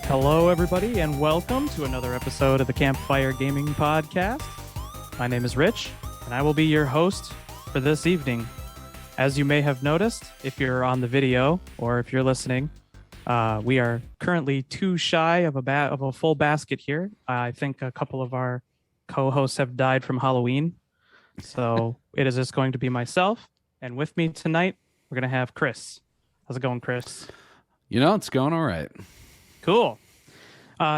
Hello, everybody, and welcome to another episode of the Campfire Gaming Podcast. My name is Rich, and I will be your host for this evening. As you may have noticed, if you're on the video or if you're listening, we are currently too shy of a full basket here. I think a couple of our co-hosts have died from Halloween, so it is just going to be myself. And with me tonight, we're going to have Chris. How's it going, Chris? It's going all right. Cool.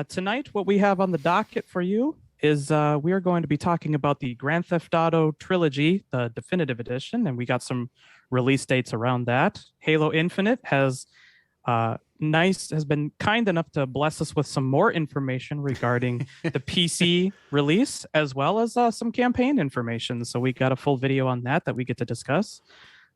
Tonight, what we have on the docket for you is we are going to be talking about the Grand Theft Auto trilogy, the definitive edition, and we got some release dates around that. Halo Infinite has been kind enough to bless us with some more information regarding the PC release, as well as some campaign information. So we got a full video on that we get to discuss.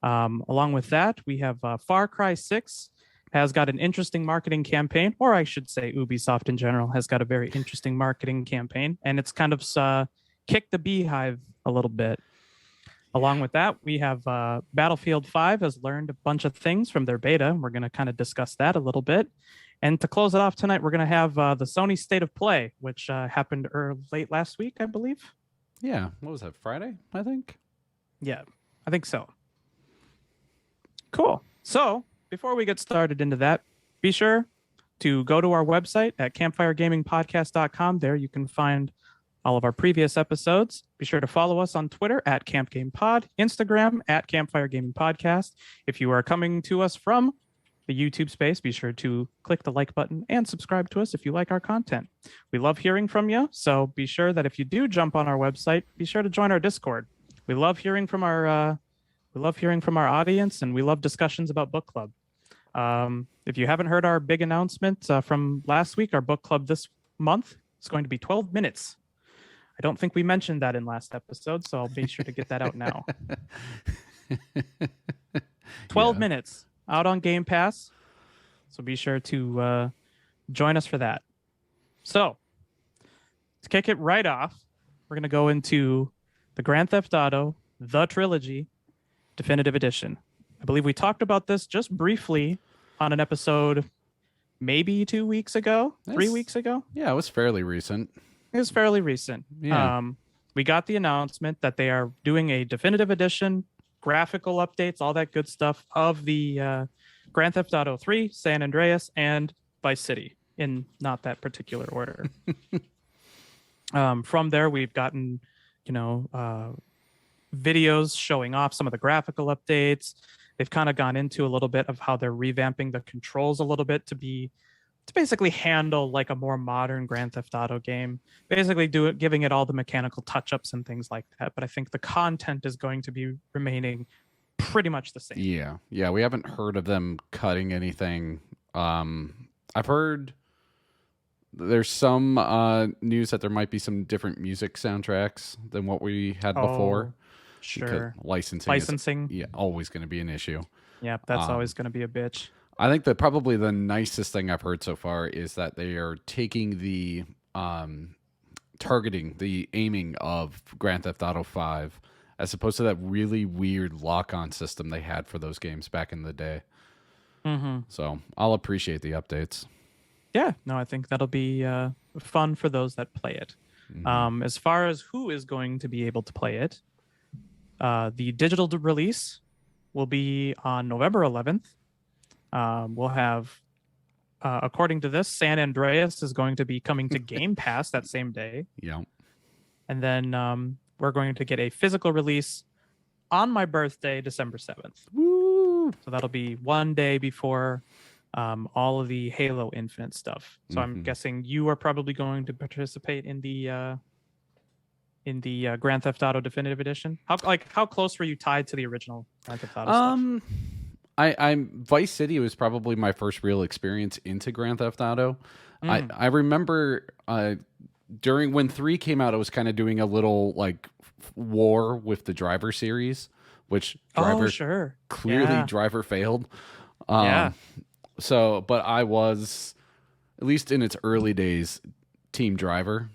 Along with that, we have Far Cry 6. Has got an interesting marketing campaign, or I should say Ubisoft in general has got a very interesting marketing campaign, and it's kind of kicked the beehive a little bit. Along with that, we have Battlefield 5 has learned a bunch of things from their beta. We're going to kind of discuss that a little bit. And to close it off tonight, we're going to have the Sony State of Play, which happened late last week, I believe. Yeah. What was that, Friday, I think? Yeah, I think so. Cool. So before we get started into that, be sure to go to our website at campfiregamingpodcast.com. There you can find all of our previous episodes. Be sure to follow us on Twitter at CampGamePod, Instagram at Campfire Gaming Podcast. If you are coming to us from the YouTube space, be sure to click the like button and subscribe to us if you like our content. We love hearing from you, so be sure that if you do jump on our website, be sure to join our Discord. We love hearing from our audience, and we love discussions about book club. If you haven't heard our big announcement from last week, our book club this month is going to be 12 minutes. I don't think we mentioned that in last episode, so I'll be sure to get that out now. 12 minutes out on Game Pass, so be sure to join us for that. So, to kick it right off, we're going to go into the Grand Theft Auto, the Trilogy, Definitive Edition. I believe we talked about this just briefly on an episode maybe 2 weeks ago, 3 weeks ago. Yeah, it was fairly recent. It was fairly recent. Yeah. We got the announcement that they are doing a definitive edition, graphical updates, all that good stuff of the Grand Theft Auto 3, San Andreas, and Vice City in not that particular order. From there, we've gotten, videos showing off some of the graphical updates. They've kind of gone into a little bit of how they're revamping the controls a little bit to basically handle like a more modern Grand Theft Auto game. Basically giving it all the mechanical touch-ups and things like that. But I think the content is going to be remaining pretty much the same. Yeah. We haven't heard of them cutting anything. I've heard there's some news that there might be some different music soundtracks than what we had before. Sure. Licensing is, always going to be an issue. Yeah, that's always going to be a bitch. I think that probably the nicest thing I've heard so far is that they are taking the targeting, the aiming of Grand Theft Auto 5 as opposed to that really weird lock-on system they had for those games back in the day. Mm-hmm. So I'll appreciate the updates. Yeah, no, I think that'll be fun for those that play it. Mm-hmm. As far as who is going to be able to play it, the digital release will be on November 11th. We'll have, according to this, San Andreas is going to be coming to Game Pass that same day. Yeah. And then we're going to get a physical release on my birthday, December 7th. Woo! So that'll be one day before all of the Halo Infinite stuff. So I'm guessing you are probably going to participate in the Grand Theft Auto Definitive Edition. How close were you tied to the original Grand Theft Auto stuff? I'm Vice City was probably my first real experience into Grand Theft Auto. I remember during when 3 came out, I was kind of doing a little like war with the Driver series, which Driver clearly Driver failed. So, but I was, at least in its early days, Team Driver,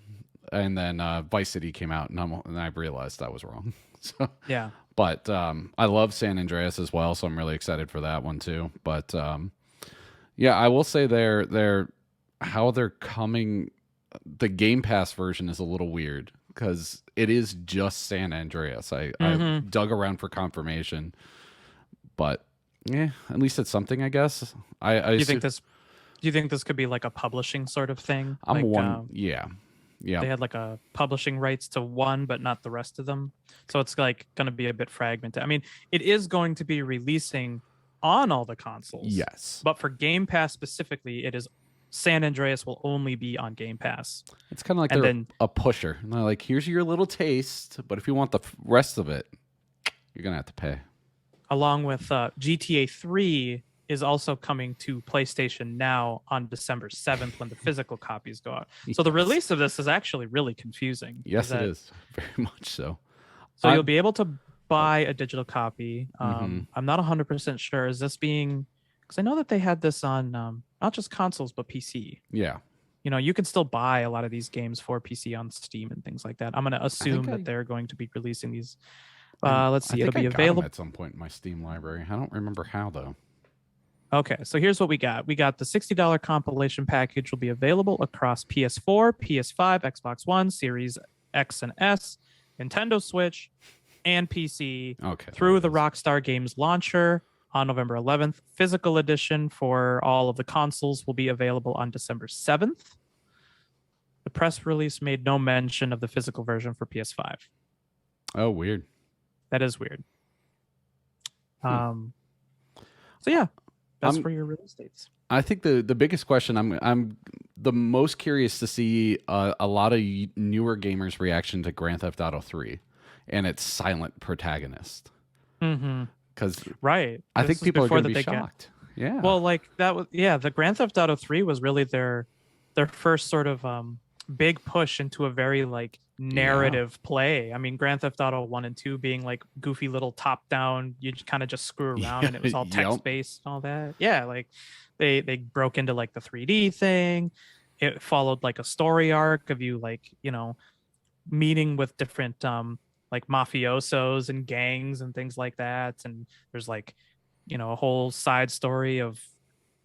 and then Vice City came out, and I realized I was wrong. So yeah, but I love San Andreas as well, so I'm really excited for that one too. But yeah, I will say they're how they're coming. The Game Pass version is a little weird because it is just San Andreas. I dug around for confirmation, but yeah, at least it's something, I guess. Do you think this? Do you think this could be like a publishing sort of thing? I'm like, one. Yeah. They had like a publishing rights to one, but not the rest of them. So it's like going to be a bit fragmented. I mean, it is going to be releasing on all the consoles. Yes. But for Game Pass specifically, it is San Andreas will only be on Game Pass. It's kind of like they're a pusher. And they're like, here's your little taste, but if you want the rest of it, you're going to have to pay. Along with GTA 3 is also coming to PlayStation Now on December 7th when the physical copies go out. So the release of this is actually really confusing. Yes, it is. Very much so. So you'll be able to buy a digital copy. I'm not 100% sure. Is this being... Because I know that they had this on not just consoles, but PC. Yeah. You know, you can still buy a lot of these games for PC on Steam and things like that. I'm going to assume that they're going to be releasing these. Let's see. It'll be available at some point in my Steam library. I don't remember how, though. Okay, so here's what we got. We got the $60 compilation package will be available across PS4, PS5, Xbox One, Series X and S, Nintendo Switch, and PC through the Rockstar Games launcher on November 11th. Physical edition for all of the consoles will be available on December 7th. The press release made no mention of the physical version for PS5. Oh, weird. That is weird. So yeah. That's for your release dates. I think the biggest question I'm the most curious to see a lot of newer gamers' reaction to Grand Theft Auto 3 and its silent protagonist. Because right, I think people are going to be shocked. Yeah. Well, like that was the Grand Theft Auto 3 was really their first sort of big push into a very like narrative play. I mean, Grand Theft Auto 1 and 2 being like goofy little top down, you kind of just screw around and it was all text based and all that. Yeah, like they broke into like the 3D thing. It followed like a story arc of you like, you know, meeting with different like mafiosos and gangs and things like that. And there's like, you know, a whole side story of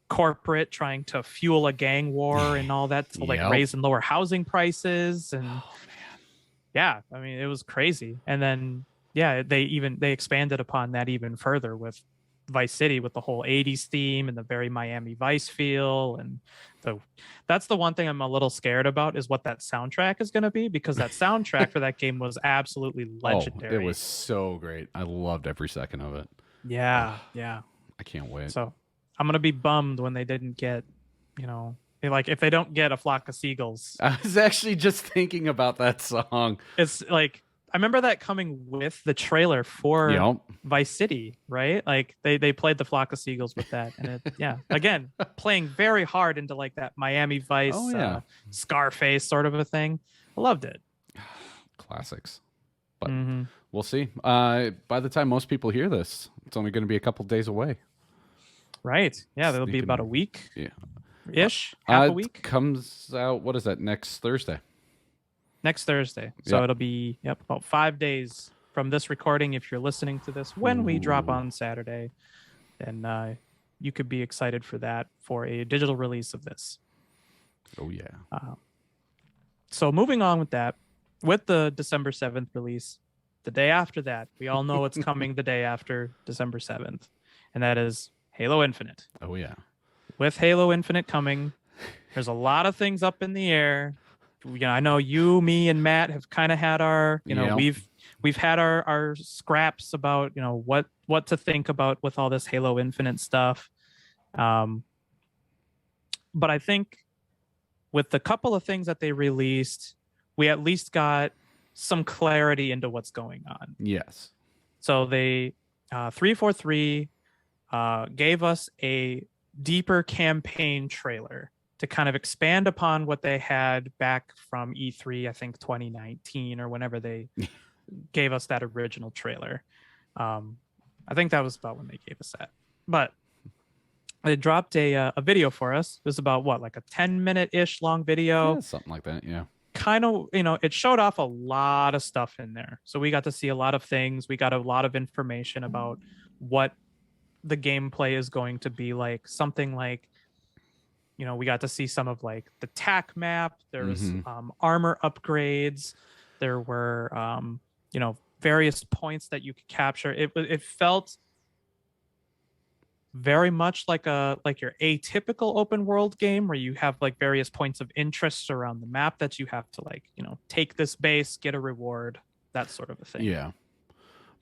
corporate trying to fuel a gang war and all that to like raise and lower housing prices and yeah, I mean, it was crazy. And then, they expanded upon that even further with Vice City with the whole 80s theme and the very Miami Vice feel. And so that's the one thing I'm a little scared about is what that soundtrack is going to be, because that soundtrack for that game was absolutely legendary. It was so great. I loved every second of it. Yeah, yeah. I can't wait. So I'm going to be bummed when they didn't get, you know, like if they don't get A Flock of Seagulls. I was actually just thinking about that song. It's like I remember that coming with the trailer for Vice City, right? Like they played the Flock of Seagulls with that, and again playing very hard into like that Miami Vice, Scarface sort of a thing. I loved it. Classics, but we'll see. By the time most people hear this, it's only going to be a couple days away. Right? Yeah, there'll be about a week. Yeah. Ish, half a week. Comes out, what is that, next Thursday? Next Thursday. So it'll be about 5 days from this recording. If you're listening to this when we drop on Saturday, then you could be excited for that, for a digital release of this. Oh, yeah. So moving on with that, with the December 7th release, the day after that, we all know it's coming the day after December 7th, and that is Halo Infinite. Oh, yeah. With Halo Infinite coming, there's a lot of things up in the air. You know, I know you, me, and Matt have kind of had our, you know, we've had our scraps about, you know, what to think about with all this Halo Infinite stuff. But I think with the couple of things that they released, we at least got some clarity into what's going on. Yes. So they 343 gave us a deeper campaign trailer to kind of expand upon what they had back from E3, I think 2019 or whenever they gave us that original trailer. I think that was about when they gave us that. But they dropped a video for us. It was about like a 10-minute-ish long video. Yeah, something like that, yeah. Kind of, you know, it showed off a lot of stuff in there. So we got to see a lot of things. We got a lot of information about what the gameplay is going to be like. Something like, we got to see some of like the tac map. There was Mm-hmm. armor upgrades. There were various points that you could capture. It felt very much like your atypical open world game where you have like various points of interest around the map that you have to like take this base, get a reward, that sort of a thing. Yeah.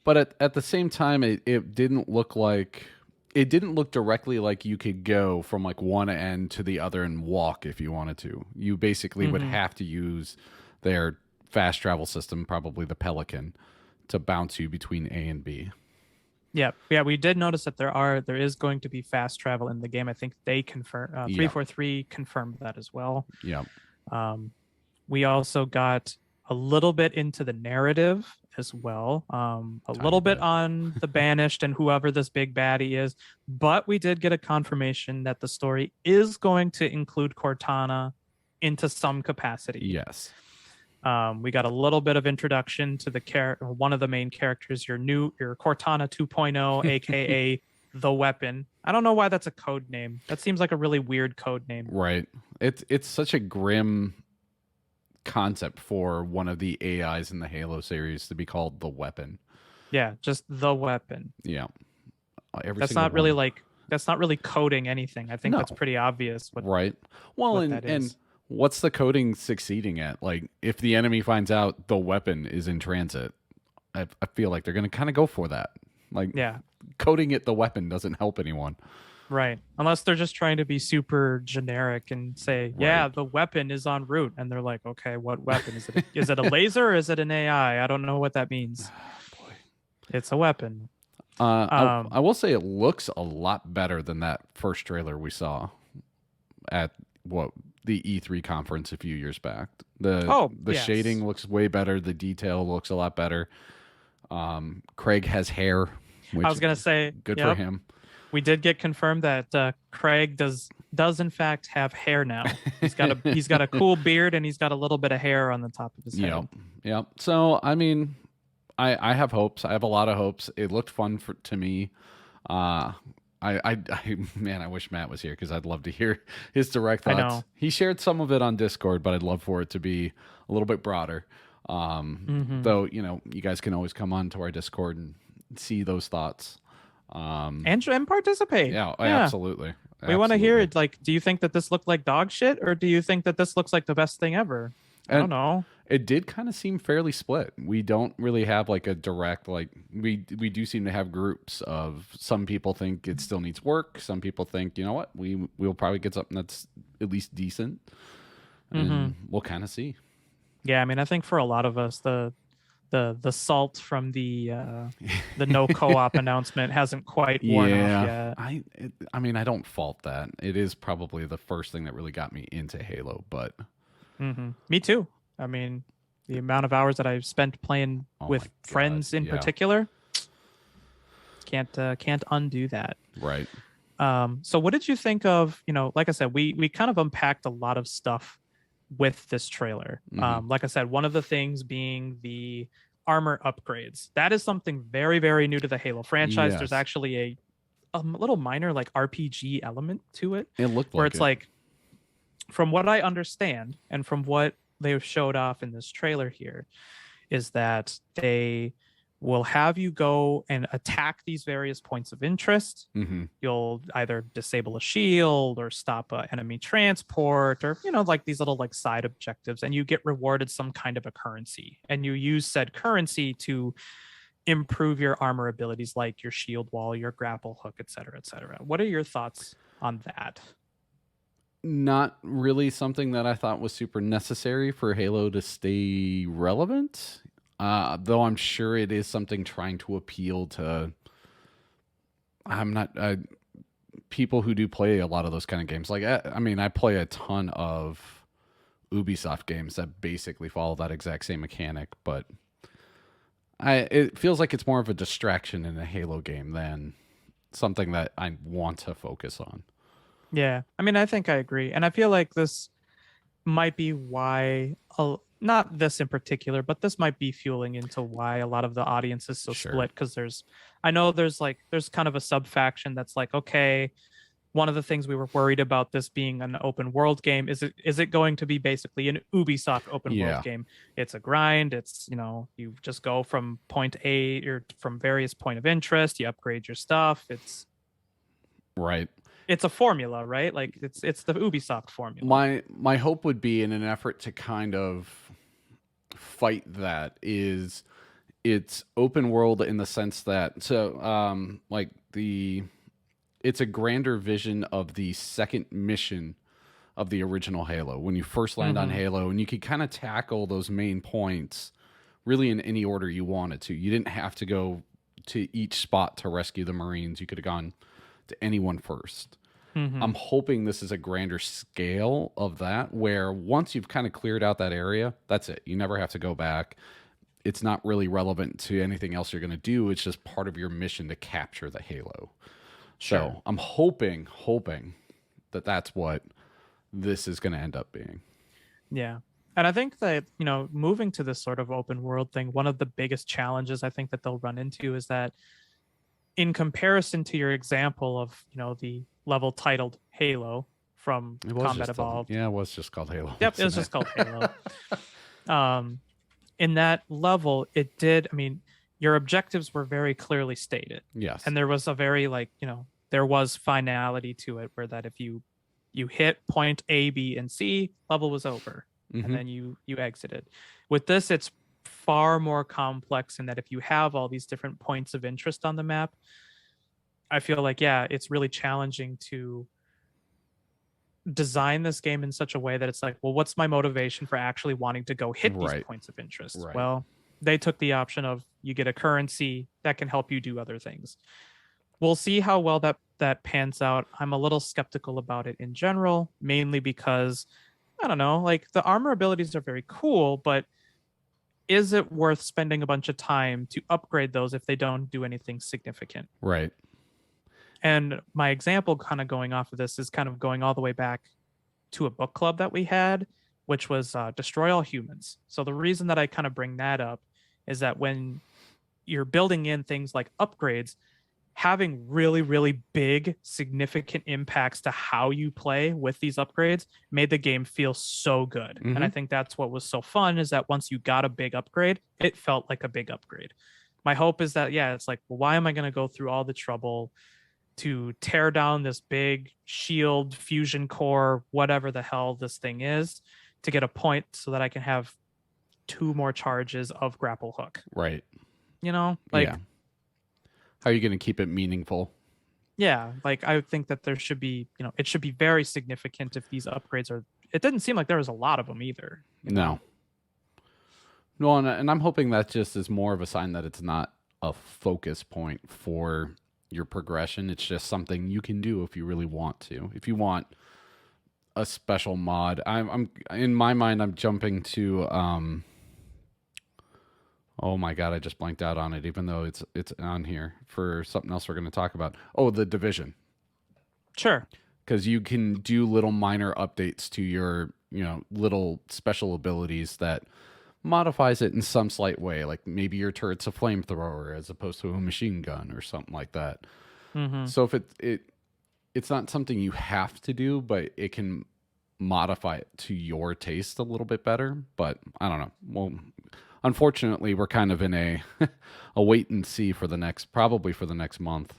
But at the same time, it didn't look like it didn't look directly like you could go from like one end to the other and walk if you wanted to. You basically would have to use their fast travel system, probably the Pelican, to bounce you between A and B. Yeah, we did notice that there is going to be fast travel in the game. I think they confirmed 343 confirmed that as well. Yeah. We also got a little bit into the narrative as well. A little bit on the Banished and whoever this big baddie is, but we did get a confirmation that the story is going to include Cortana into some capacity. Yes. We got a little bit of introduction to one of the main characters, your Cortana 2.0, aka the Weapon. I don't know why that's a code name. That seems like a really weird code name. Right. It's such a grim concept for one of the AIs in the Halo series to be called the Weapon. Yeah, just the Weapon. Yeah. That's not really coding anything. I think that's pretty obvious. Right. Well, and what's the coding succeeding at? Like, if the enemy finds out the weapon is in transit, I feel like they're going to kind of go for that. Like, coding it the weapon doesn't help anyone. Right. Unless they're just trying to be super generic and say, the weapon is en route. And they're like, okay, what weapon? Is it a laser or is it an AI? I don't know what that means. Boy. It's a weapon. I will say it looks a lot better than that first trailer we saw at the E3 conference a few years back. The shading looks way better. The detail looks a lot better. Craig has hair. Which I was gonna say good for him. We did get confirmed that Craig does in fact have hair now. He's got a cool beard and he's got a little bit of hair on the top of his head. Yep. So I mean, I have hopes. I have a lot of hopes. It looked fun to me. Man, I wish Matt was here because I'd love to hear his direct thoughts. I know. He shared some of it on Discord, but I'd love for it to be a little bit broader. Though, you guys can always come on to our Discord and see those thoughts. And participate. Yeah, absolutely. We want to hear it. Like, do you think that this looked like dog shit, or do you think that this looks like the best thing ever? I don't know. It did kind of seem fairly split. We don't really have like a direct, like we do seem to have groups of some people think it still needs work. Some people think, you know what, we'll probably get something that's at least decent, and we'll kind of see. Yeah, I mean, I think for a lot of us, the salt from the no co-op announcement hasn't quite worn off yet. I mean, I don't fault that. It is probably the first thing that really got me into Halo, but me too. I mean, the amount of hours that I've spent playing with friends in particular, can't undo that. Right. So what did you think of, like I said, we kind of unpacked a lot of stuff with this trailer. Like I said, one of the things being the armor upgrades. That is something very, very new to the Halo franchise. Yes. There's actually a little minor like RPG element to it. It looked where it's like, from what I understand and from what they showed off in this trailer here, is that they will have you go and attack these various points of interest. You'll either disable a shield or stop an enemy transport, or like these little like side objectives, and you get rewarded some kind of a currency, and you use said currency to improve your armor abilities, like your shield wall, your grapple hook, etc., etc. What are your thoughts on that? Not really something that I thought was super necessary for Halo to stay relevant. Though I'm sure it is something trying to appeal to. I'm not people who do play a lot of those kind of games. Like, I mean, I play a ton of Ubisoft games that basically follow that exact same mechanic, but it feels like it's more of a distraction in a Halo game than something that I want to focus on. Yeah, I mean, I think I agree, and I feel like this might be why. Not this in particular, but this might be fueling into why a lot of the audience is so split. Because there's kind of a sub faction that's like, okay, one of the things we were worried about this being an open world game is it going to be basically an Ubisoft open world game? It's a grind. It's, you know, you just go from point A or from various point of interest. You upgrade your stuff. It's right. It's a formula, right? Like it's the Ubisoft formula. My hope would be, in an effort to kind of fight that, is it's open world in the sense that like it's a grander vision of the second mission of the original Halo. When you first land on Halo, and you could kind of tackle those main points really in any order you wanted to. You didn't have to go to each spot to rescue the Marines. You could have gone to anyone first. I'm hoping this is a grander scale of that, where once you've kind of cleared out that area, that's it. You never have to go back. It's not really relevant to anything else you're going to do. It's just part of your mission to capture the Halo. Sure. So I'm hoping that that's what this is going to end up being. Yeah. And I think that, you know, moving to this sort of open world thing, one of the biggest challenges I think that they'll run into is that, in comparison to your example of, you know, the level titled Halo from Combat Evolved. It was just called Halo. Yep, it was just called Halo. In that level, it did, I mean, your objectives were very clearly stated. Yes. And there was a very, like, you know, there was finality to it, where that if you hit point A, B, and C, level was over. And then you exited. With this, it's far more complex in that if you have all these different points of interest on the map, I feel like, yeah, it's really challenging to design this game in such a way that it's like, well, what's my motivation for actually wanting to go hit these points of interest? Right. Well, they took the option of you get a currency that can help you do other things. We'll see how well that pans out. I'm a little skeptical about it in general, mainly because, I don't know, like the armor abilities are very cool, but is it worth spending a bunch of time to upgrade those if they don't do anything significant? Right. And my example kind of going off of this is kind of going all the way back to a book club that we had, which was Destroy All Humans. So the reason that I kind of bring that up is that when you're building in things like upgrades, having really, really big, significant impacts to how you play with these upgrades made the game feel so good. And I think that's what was so fun, is that once you got a big upgrade, it felt like a big upgrade. My hope is that, yeah, it's like, well, why am I going to go through all the trouble to tear down this big shield, fusion core, whatever the hell this thing is, to get a point so that I can have 2 more charges of grapple hook? Right. You know, like, how are you going to keep it meaningful? Yeah, like I think that there should be, you know, it should be very significant if these upgrades are. It didn't seem like there was a lot of them either. No, and I'm hoping that just is more of a sign that it's not a focus point for your progression. It's just something you can do if you really want to. If you want a special mod, I'm in my mind, I'm jumping to oh my god, I just blanked out on it, even though it's on here for something else we're going to talk about. Oh, the Division. Sure. Because you can do little minor updates to your, you know, little special abilities that modifies it in some slight way. Like maybe your turret's a flamethrower as opposed to a machine gun or something like that. So if it's not something you have to do, but it can modify it to your taste a little bit better. But I don't know. Well, unfortunately, we're kind of in a wait and see for probably for the next month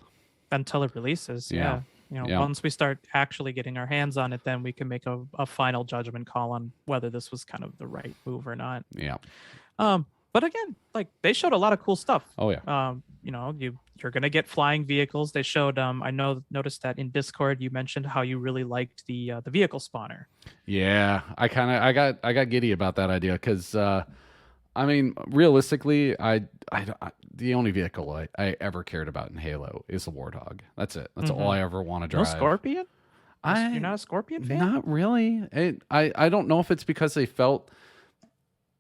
until it releases. Yeah. You know, once we start actually getting our hands on it, then we can make a final judgment call on whether this was kind of the right move or not. Yeah. But again, like they showed a lot of cool stuff. Oh yeah. You know, you're gonna get flying vehicles. They showed. Noticed that in Discord you mentioned how you really liked the vehicle spawner. Yeah, I got giddy about that idea because. I mean, realistically, the only vehicle I ever cared about in Halo is the Warthog. That's it. That's all I ever want to drive. No Scorpion? You're not a Scorpion fan? Not really. I don't know if it's because they feel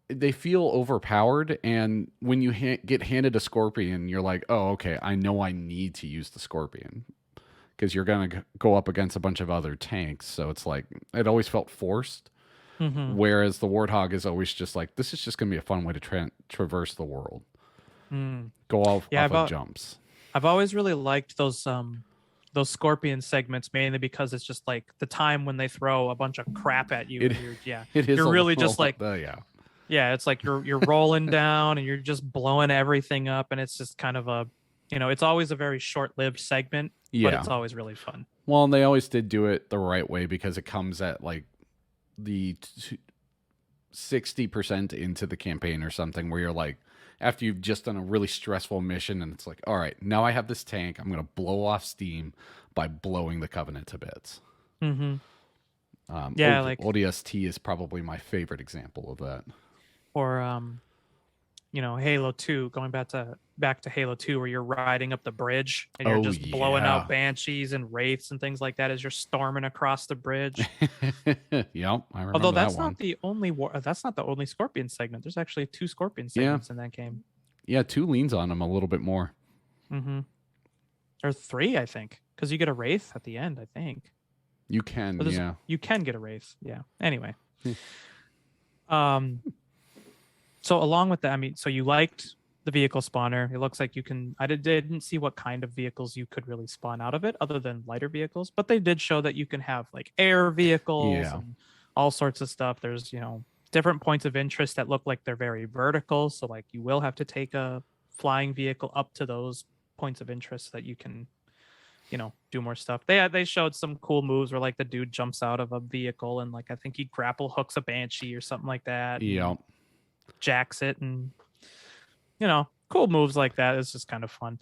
overpowered, and when you get handed a Scorpion, you're like, oh, okay, I know I need to use the Scorpion because you're going to go up against a bunch of other tanks. So it's like, it always felt forced. Whereas the Warthog is always just like, this is just going to be a fun way to traverse the world. Go off of jumps. I've always really liked those those Scorpion segments, mainly because it's just like the time when they throw a bunch of crap at you. It- And you're It is you're a really little just like, yeah. yeah, it's like you're rolling down and you're just blowing everything up, and it's just kind of a, it's always a very short-lived segment, but Yeah. it's always really fun. Well, and they always did do it the right way because it comes at like the 60% into the campaign or something, where you're like, after you've just done a really stressful mission, and it's like, all right, now I have this tank. I'm going to blow off steam by blowing the Covenant to bits. Mm-hmm. Yeah, like ODST is probably my favorite example of that. or Halo 2, going back to Halo 2, where you're riding up the bridge and you're just blowing out banshees and wraiths and things like that as you're storming across the bridge. Yep, I remember. Although that's that one. not the only that's not the only Scorpion segment. There's actually 2 Scorpion segments in that game. Yeah, 2 leans on them a little bit more. Mm-hmm. Or 3, I think, because you get a wraith at the end. I think you can. Yeah, you can get a wraith. Yeah. Anyway. Hmm. So along with that, I mean, so you liked the vehicle spawner. It looks like you can. I didn't see what kind of vehicles you could really spawn out of it, other than lighter vehicles. But they did show that you can have like air vehicles and all sorts of stuff. There's different points of interest that look like they're very vertical. So like you will have to take a flying vehicle up to those points of interest so that you can, do more stuff. They showed some cool moves where like the dude jumps out of a vehicle and like I think he grapple hooks a banshee or something like that. Yeah. Jacks it, and cool moves like that. It's just kind of fun.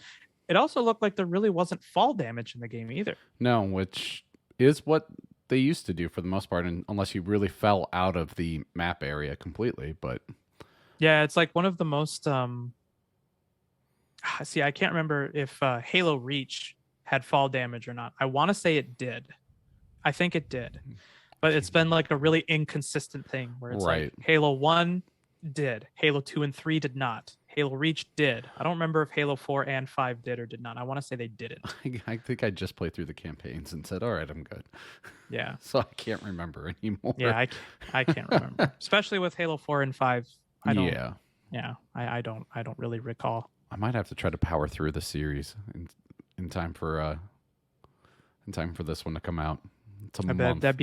It also looked like there really wasn't fall damage in the game either. No, which is what they used to do for the most part, unless you really fell out of the map area completely. But yeah, it's like one of the most see, I can't remember if Halo Reach had fall damage or not. I want to say it did. I think it did, but it's been like a really inconsistent thing where it's like Halo 1 did, Halo 2 and 3 did not, Halo Reach did. I don't remember if Halo 4 and 5 did or did not. I want to say they didn't. I think I just played through the campaigns and said, all right, I'm good. Yeah. So I can't remember anymore. Yeah, I can't remember. Especially with Halo 4 and 5. I don't really recall. I might have to try to power through the series in time for this one to come out. It's a month. That'd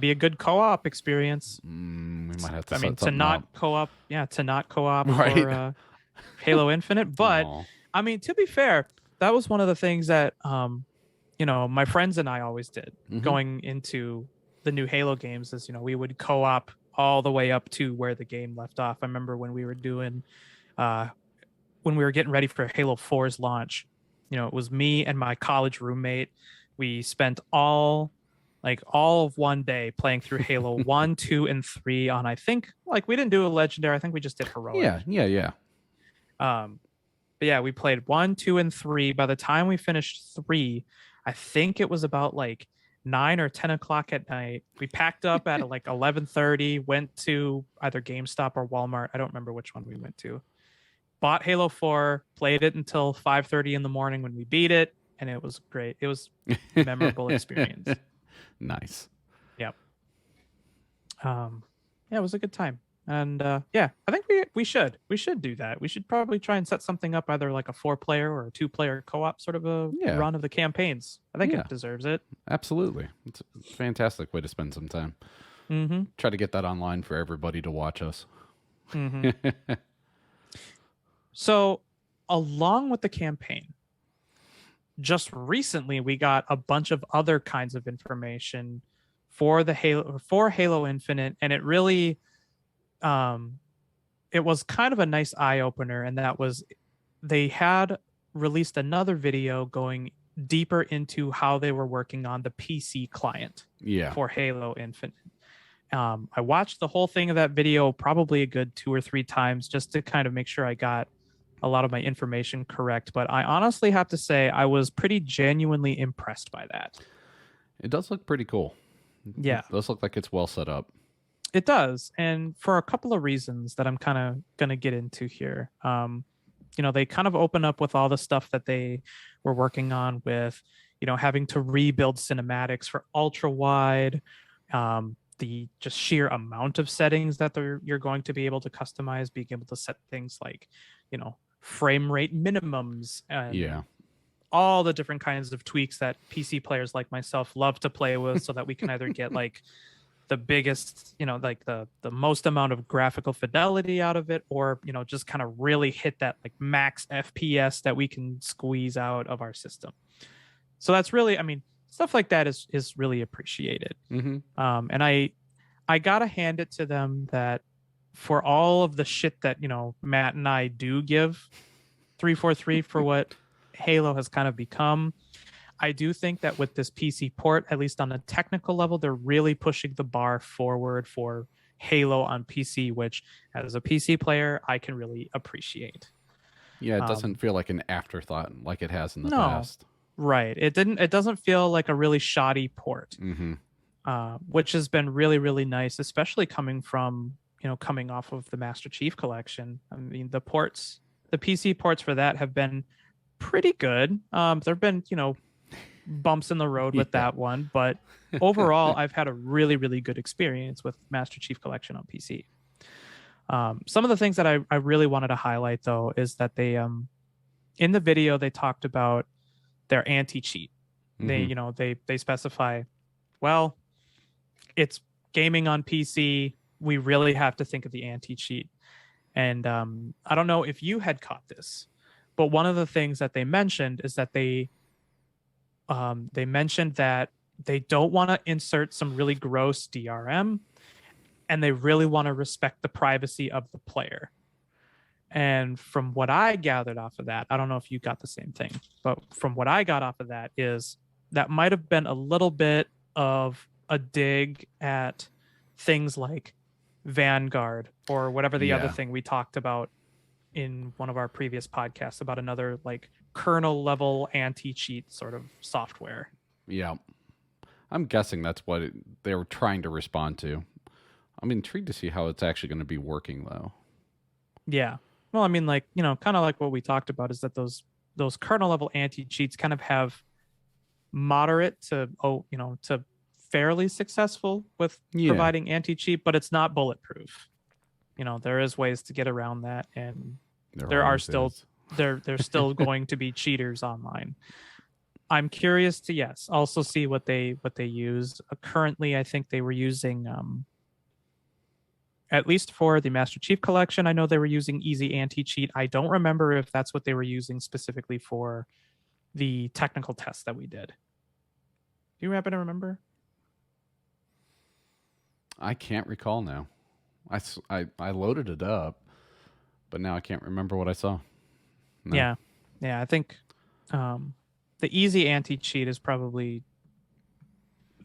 be a good co-op experience. We might have to. To not co-op for Halo Infinite. But I mean, to be fair, that was one of the things that my friends and I always did going into the new Halo games. Is we would co-op all the way up to where the game left off. I remember when we were doing when we were getting ready for Halo 4's launch. It was me and my college roommate. We spent all of one day playing through Halo 1, 2, and 3 on, I think, like, we didn't do a legendary. I think we just did heroic. Yeah. But yeah, we played 1, 2, and 3. By the time we finished 3, I think it was about like 9 or 10 o'clock at night. We packed up at like 11:30, went to either GameStop or Walmart. I don't remember which one we went to. Bought Halo 4, played it until 5:30 in the morning when we beat it, and it was great. It was a memorable experience. Nice. Yep. Yeah, it was a good time. And yeah, I think we should do that. We should probably try and set something up, either like a 4-player or a 2-player co-op sort of a run of the campaigns. I think it deserves it. Absolutely. It's a fantastic way to spend some time. Mm-hmm. Try to get that online for everybody to watch us. Mm-hmm. So, along with the campaign, just recently we got a bunch of other kinds of information for Halo Infinite, and it really it was kind of a nice eye opener, and that was they had released another video going deeper into how they were working on the PC client for Halo Infinite. I watched the whole thing of that video probably a good 2 or 3 times just to kind of make sure I got a lot of my information correct, but I honestly have to say I was pretty genuinely impressed by that. It does look pretty cool. Yeah. It does look like it's well set up. It does, and for a couple of reasons that I'm kind of going to get into here. They kind of open up with all the stuff that they were working on with, having to rebuild cinematics for ultra wide, the just sheer amount of settings that you're going to be able to customize, being able to set things like, frame rate minimums and all the different kinds of tweaks that PC players like myself love to play with, so that we can either get like the biggest, like the most amount of graphical fidelity out of it, or just kind of really hit that like max FPS that we can squeeze out of our system. So that's really, I mean, stuff like that is really appreciated. And I gotta hand it to them that for all of the shit that Matt and I do give 343 for what Halo has kind of become, I do think that with this PC port, at least on a technical level, they're really pushing the bar forward for Halo on PC, which as a PC player, I can really appreciate. Yeah, it doesn't feel like an afterthought like it has in the No, past. right. It doesn't feel like a really shoddy port, which has been really, really nice, especially coming off of the Master Chief Collection. I mean, the PC ports for that have been pretty good. There've been, bumps in the road with that one, but overall I've had a really, really good experience with Master Chief Collection on PC. Some of the things that I really wanted to highlight though is that they in the video they talked about their anti-cheat. They specify, well, it's gaming on PC, we really have to think of the anti-cheat. And I don't know if you had caught this, but one of the things that they mentioned is that they mentioned that they don't want to insert some really gross DRM, and they really want to respect the privacy of the player. And from what I gathered off of that, I don't know if you got the same thing, but from what I got off of that is that might have been a little bit of a dig at things like Vanguard or whatever the other thing we talked about in one of our previous podcasts about another like kernel level anti-cheat sort of software. Yeah. I'm guessing that's what they were trying to respond to. I'm intrigued to see how it's actually going to be working though. Yeah. Well, I mean, like, kind of like what we talked about is that those kernel level anti-cheats kind of have moderate to fairly successful with providing anti-cheat, but it's not bulletproof. There is ways to get around that, and there's still going to be cheaters online. I'm curious to also see what they use. Currently, I think they were using at least for the Master Chief Collection, I know they were using Easy Anti-Cheat. I don't remember if that's what they were using specifically for the technical test that we did. Do you happen to remember? I can't recall now. I loaded it up, but now I can't remember what I saw. No. Yeah. I think the Easy Anti-Cheat is probably...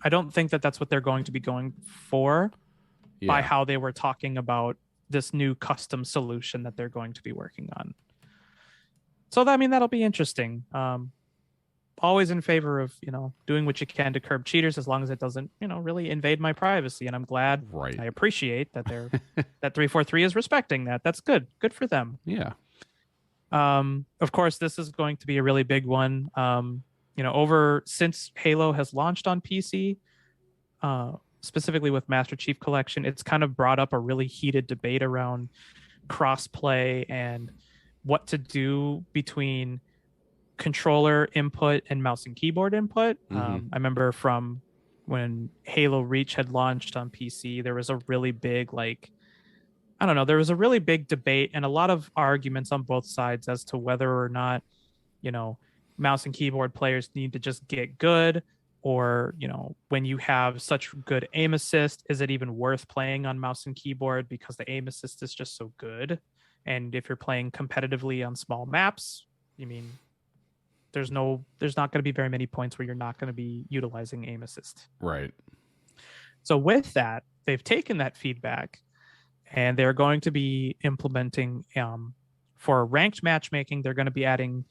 I don't think that that's what they're going to be going for by how they were talking about this new custom solution that they're going to be working on. So, that'll be interesting. Always in favor of, doing what you can to curb cheaters as long as it doesn't, really invade my privacy. And I'm glad, I appreciate that that 343 is respecting that. That's good. Good for them. Yeah. Of course, this is going to be a really big one. Since Halo has launched on PC, specifically with Master Chief Collection, it's kind of brought up a really heated debate around crossplay and what to do between controller input and mouse and keyboard input. I remember from when Halo Reach had launched on PC, there was a really big there was a really big debate and a lot of arguments on both sides as to whether or not, mouse and keyboard players need to just get good, or, when you have such good aim assist, is it even worth playing on mouse and keyboard because the aim assist is just so good? And if you're playing competitively on small maps, there's not going to be very many points where you're not going to be utilizing aim assist. Right. So with that, they've taken that feedback and they're going to be implementing for ranked matchmaking, they're going to be adding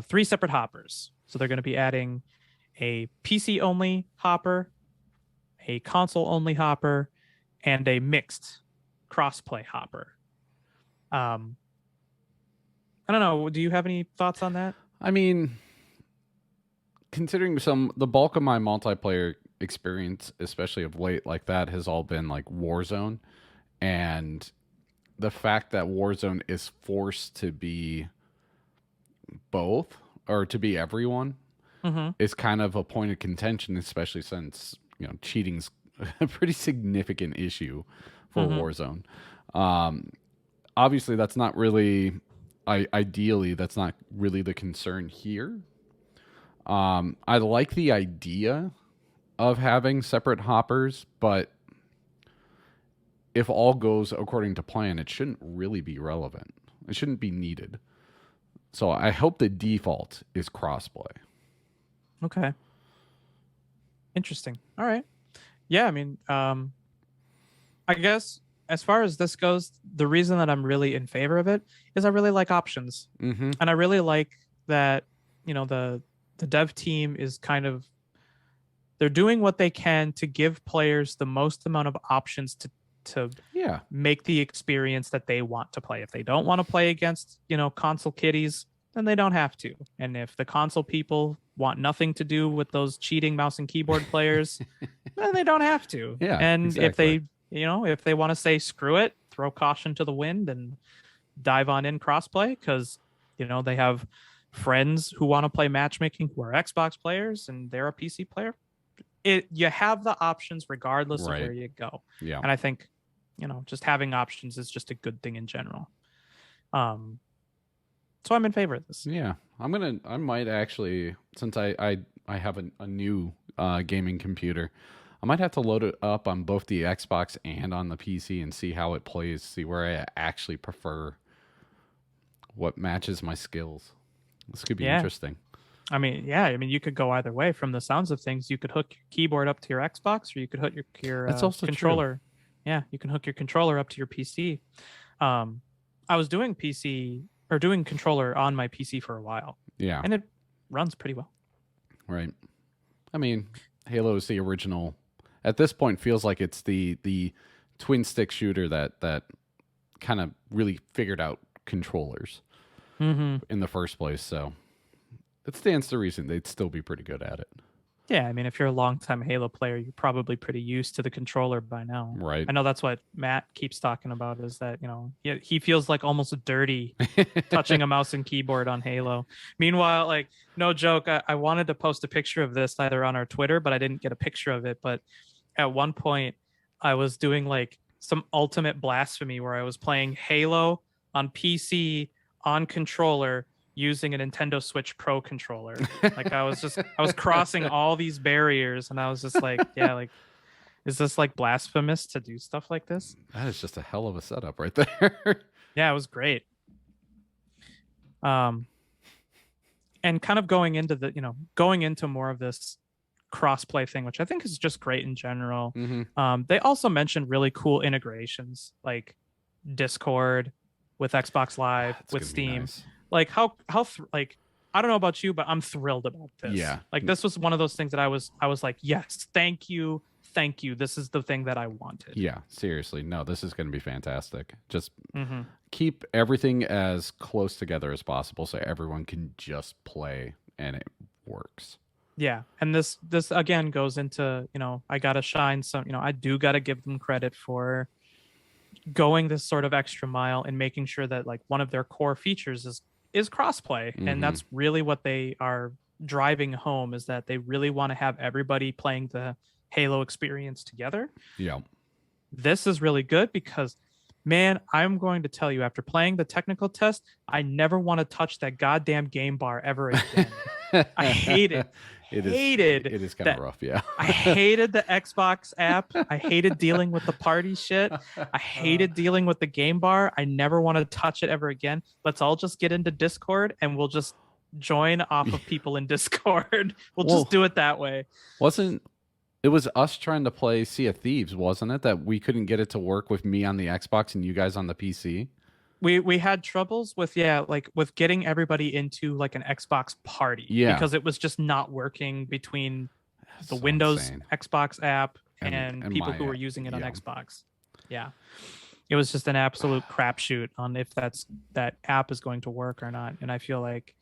3 separate hoppers. So they're going to be adding a PC only hopper, a console only hopper, and a mixed crossplay hopper. I don't know. Do you have any thoughts on that? I mean, considering the bulk of my multiplayer experience, especially of late, like that has all been like Warzone, and the fact that Warzone is forced to be both or to be everyone Mm-hmm. is kind of a point of contention, especially since cheating's a pretty significant issue for Mm-hmm. Warzone. Obviously, that's not really. Ideally, that's not really the concern here. I like the idea of having separate hoppers, but if all goes according to plan, it shouldn't really be relevant. It shouldn't be needed. So I hope the default is crossplay. Okay. Interesting. All right. Yeah, I mean, I guess as far as this goes, the reason that I'm really in favor of it is I really like options. Mm-hmm. And I really like that, the dev team is kind of they're doing what they can to give players the most amount of options to make the experience that they want to play. If they don't want to play against, console kiddies, then they don't have to. And if the console people want nothing to do with those cheating mouse and keyboard players, then they don't have to. Yeah. And exactly. if they want to say screw it, throw caution to the wind and dive on in crossplay because they have friends who want to play matchmaking who are Xbox players and they're a PC player. You have the options regardless of where you go. Yeah. And I think, just having options is just a good thing in general. So I'm in favor of this. Yeah. I might actually, since I have a new gaming computer, I might have to load it up on both the Xbox and on the PC and see how it plays, see where I actually prefer what matches my skills. This could be interesting. I mean, you could go either way. From the sounds of things, you could hook your keyboard up to your Xbox, or you could hook your That's also controller. True. Yeah, you can hook your controller up to your PC. I was doing doing controller on my PC for a while. Yeah, and it runs pretty well. Right. I mean, Halo is the original. At this point, feels like it's the twin stick shooter that kind of really figured out controllers in the first place. So it stands to reason they'd still be pretty good at it. Yeah, I mean, if you're a longtime Halo player, you're probably pretty used to the controller by now. Right. I know that's what Matt keeps talking about is that, he feels like almost dirty touching a mouse and keyboard on Halo. Meanwhile, like, no joke, I wanted to post a picture of this either on our Twitter, but I didn't get a picture of it. But at one point, I was doing like some ultimate blasphemy where I was playing Halo on PC on controller using a Nintendo Switch Pro controller. Like I was crossing all these barriers and I was just like, yeah, like, is this like blasphemous to do stuff like this? That is just a hell of a setup right there. Yeah, it was great. And kind of going into more of this crossplay thing, which I think is just great in general. They also mentioned really cool integrations like Discord with Xbox Live, with Steam. Nice. Like I don't know about you, but I'm thrilled about this. Yeah. Like this was one of those things that I was like, yes, thank you. This is the thing that I wanted. Yeah, seriously. No, this is going to be fantastic. Just keep everything as close together as possible so everyone can just play and it works. Yeah. And this again goes into, I got to shine some, I do got to give them credit for going this sort of extra mile and making sure that like one of their core features is crossplay. And that's really what they are driving home, is that they really want to have everybody playing the Halo experience together. Yeah. This is really good because, man, I'm going to tell you, after playing the technical test, I never want to touch that goddamn game bar ever again. I hate it. It is kind of rough, yeah. I hated the Xbox app. I hated dealing with the party shit. I hated dealing with the game bar. I never want to touch it ever again. Let's all just get into Discord and we'll just join off of people in Discord. We'll just do it that way. It was us trying to play Sea of Thieves, wasn't it? That we couldn't get it to work with me on the Xbox and you guys on the PC. We had troubles with with getting everybody into like an Xbox party. Yeah. Because it was just not working between the Windows Xbox app and people who were using it on Xbox. Yeah. It was just an absolute crapshoot on if that app is going to work or not. And I feel like,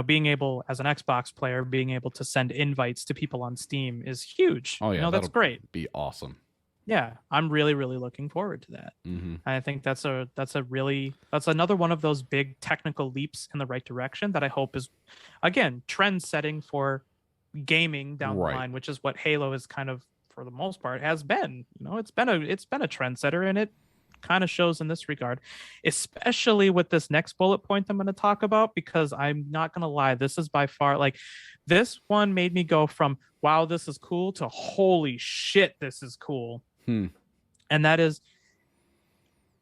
being able, as an Xbox player, being able to send invites to people on Steam is huge. Oh yeah, that's great. Be awesome. Yeah, I'm really, really looking forward to that. Hmm. I think that's another one of those big technical leaps in the right direction that I hope is, again, trend setting for gaming down the Right. line, which is what Halo is kind of, for the most part, has been. It's been a trendsetter, and it kind of shows in this regard, especially with this next bullet point I'm going to talk about, because I'm not going to lie, this is by far, like, this one made me go from wow, this is cool, to holy shit, this is cool. Hmm. And that is,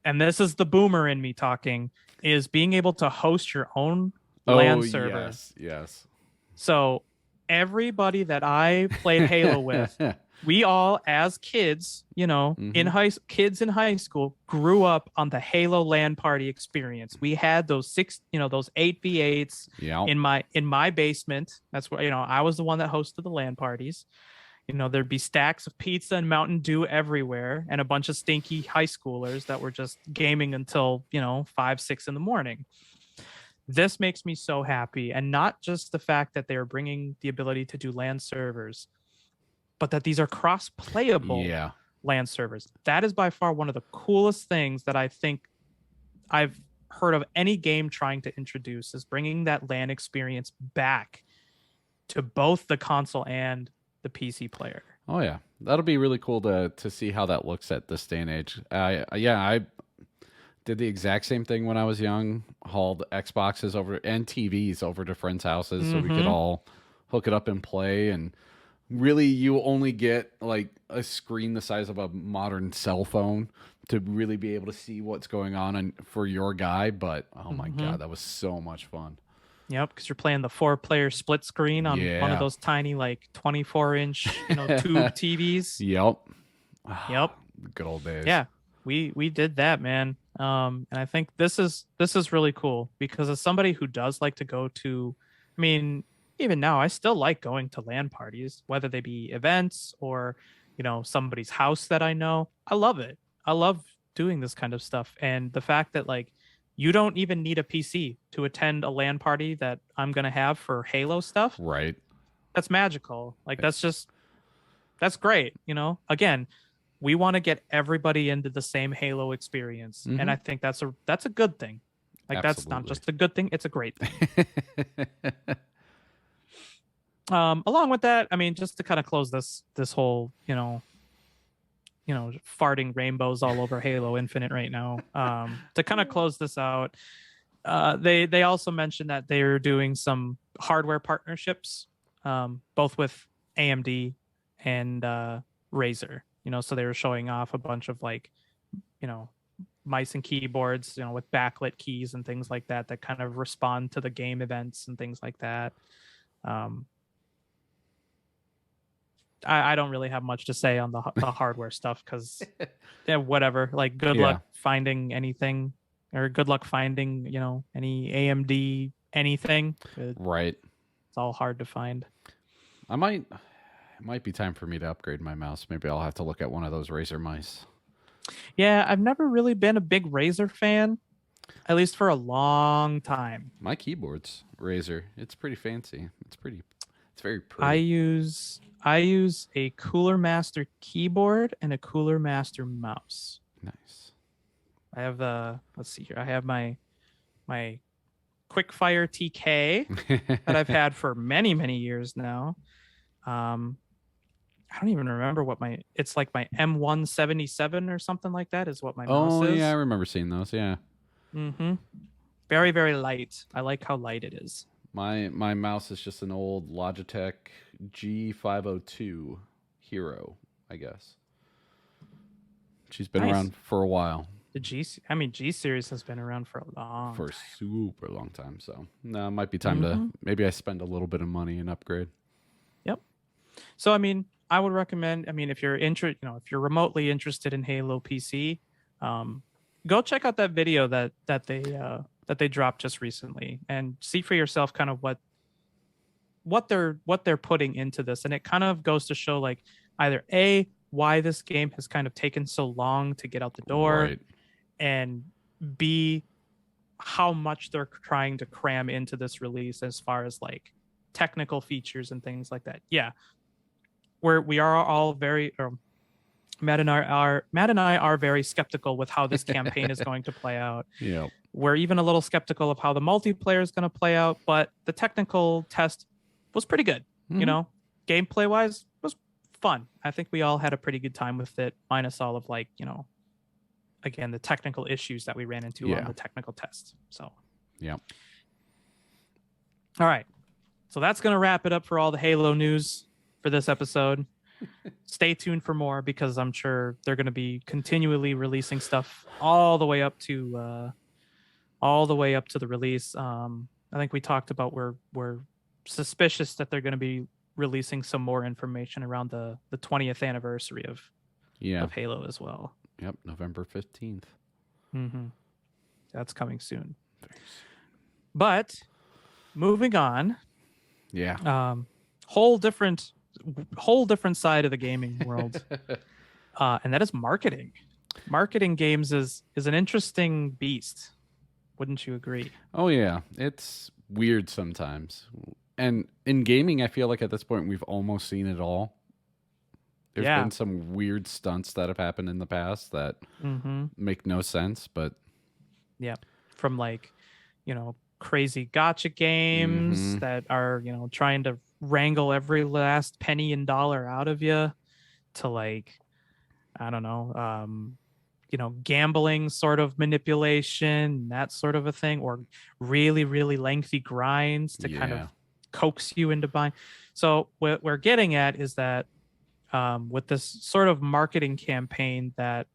and this is the boomer in me talking, is being able to host your own Oh LAN server. yes, yes. So everybody that I played Halo with, we all, as kids, Hmm. kids in high school, grew up on the Halo LAN party experience. We had those those 8v8s Yeah. in my basement. That's where, I was the one that hosted the LAN parties. There'd be stacks of pizza and Mountain Dew everywhere, and a bunch of stinky high schoolers that were just gaming until 5, 6 in the morning. This makes me so happy, and not just the fact that they are bringing the ability to do LAN servers, but that these are cross-playable Yeah. LAN servers. That is by far one of the coolest things that I think I've heard of any game trying to introduce, is bringing that LAN experience back to both the console and the PC player. Oh yeah, that'll be really cool to see how that looks at this day and age. I did the exact same thing when I was young. Hauled Xboxes over and TVs over to friends' houses so we could all hook it up and play. And really, you only get like a screen the size of a modern cell phone to really be able to see what's going on and for your guy. But oh my god, that was so much fun. Yep, because you're playing the 4-player split screen on one of Yeah. those tiny, like 24-inch, tube TVs. Yep. Yep. Good old days. Yeah, we did that, man. And I think this is really cool, because as somebody who does like to go to, I mean, even now I still like going to LAN parties, whether they be events or somebody's house that I know. I love it. I love doing this kind of stuff, and the fact that, like, you don't even need a PC to attend a LAN party that I'm gonna have for Halo stuff. Right. That's magical. Like, that's great. Again, we want to get everybody into the same Halo experience, and I think that's a good thing. Like, that's not Absolutely. just a good thing; it's a great thing. Along with that, I mean, just to kind of close this whole farting rainbows all over Halo Infinite right now. To kind of close this out, they also mentioned that they're doing some hardware partnerships, both with AMD and Razer. So they were showing off a bunch of, like, mice and keyboards, with backlit keys and things like that kind of respond to the game events and things like that. I don't really have much to say on the hardware stuff, because whatever. Like, good luck finding anything, or good luck finding any AMD anything. Right. It's all hard to find. It might be time for me to upgrade my mouse. Maybe I'll have to look at one of those Razer mice. Yeah, I've never really been a big Razer fan, at least for a long time. My keyboard's Razer. It's pretty fancy. It's very pretty. I use a Cooler Master keyboard and a Cooler Master mouse. Nice. I have let's see here. I have my Quickfire TK that I've had for many, many years now. I don't even remember what it's like my M177 or something like that is what my mouse is. Oh yeah, I remember seeing those. Yeah. Mm-hmm. Very, very light. I like how light it is. My mouse is just an old Logitech G502 Hero, I guess. She's been around for a while. The G series has been around for a super long time. So no, it might be time to maybe I spend a little bit of money and upgrade. Yep. So I mean, I would recommend. I mean, if you're if you're remotely interested in Halo PC, go check out that video that they dropped just recently, and see for yourself kind of what they're putting into this. And it kind of goes to show, like, either A, why this game has kind of taken so long to get out the door, right, and B, how much they're trying to cram into this release as far as, like, technical features and things like that. Yeah, we are all very Matt and I are very skeptical with how this campaign is going to play out. Yeah. We're even a little skeptical of how the multiplayer is going to play out, but the technical test was pretty good. Mhm. You know, gameplay wise was fun. I think we all had a pretty good time with it, minus all of like, you know, again, the technical issues that we ran into on the technical test. So, yeah. All right. So that's going to wrap it up for all the Halo news for this episode. Stay tuned for more because I'm sure they're going to be continually releasing stuff all the way up to the release. I think we talked about we're suspicious that they're going to be releasing some more information around the 20th anniversary of Halo as well. Yep, November 15th. Mm-hmm. That's coming soon. But moving on. Yeah. Whole different side of the gaming world. And that is marketing. Marketing games is an interesting beast. Wouldn't you agree? Oh yeah, it's weird sometimes. And in gaming, I feel like at this point we've almost seen it all. There's been some weird stunts that have happened in the past that make no sense, but yeah, from like, you know, crazy gotcha games that are, you know, trying to wrangle every last penny and dollar out of you to like, I don't know, you know, gambling sort of manipulation, that sort of a thing, or really, really lengthy grinds to kind of coax you into buying. So what we're getting at is that with this sort of marketing campaign that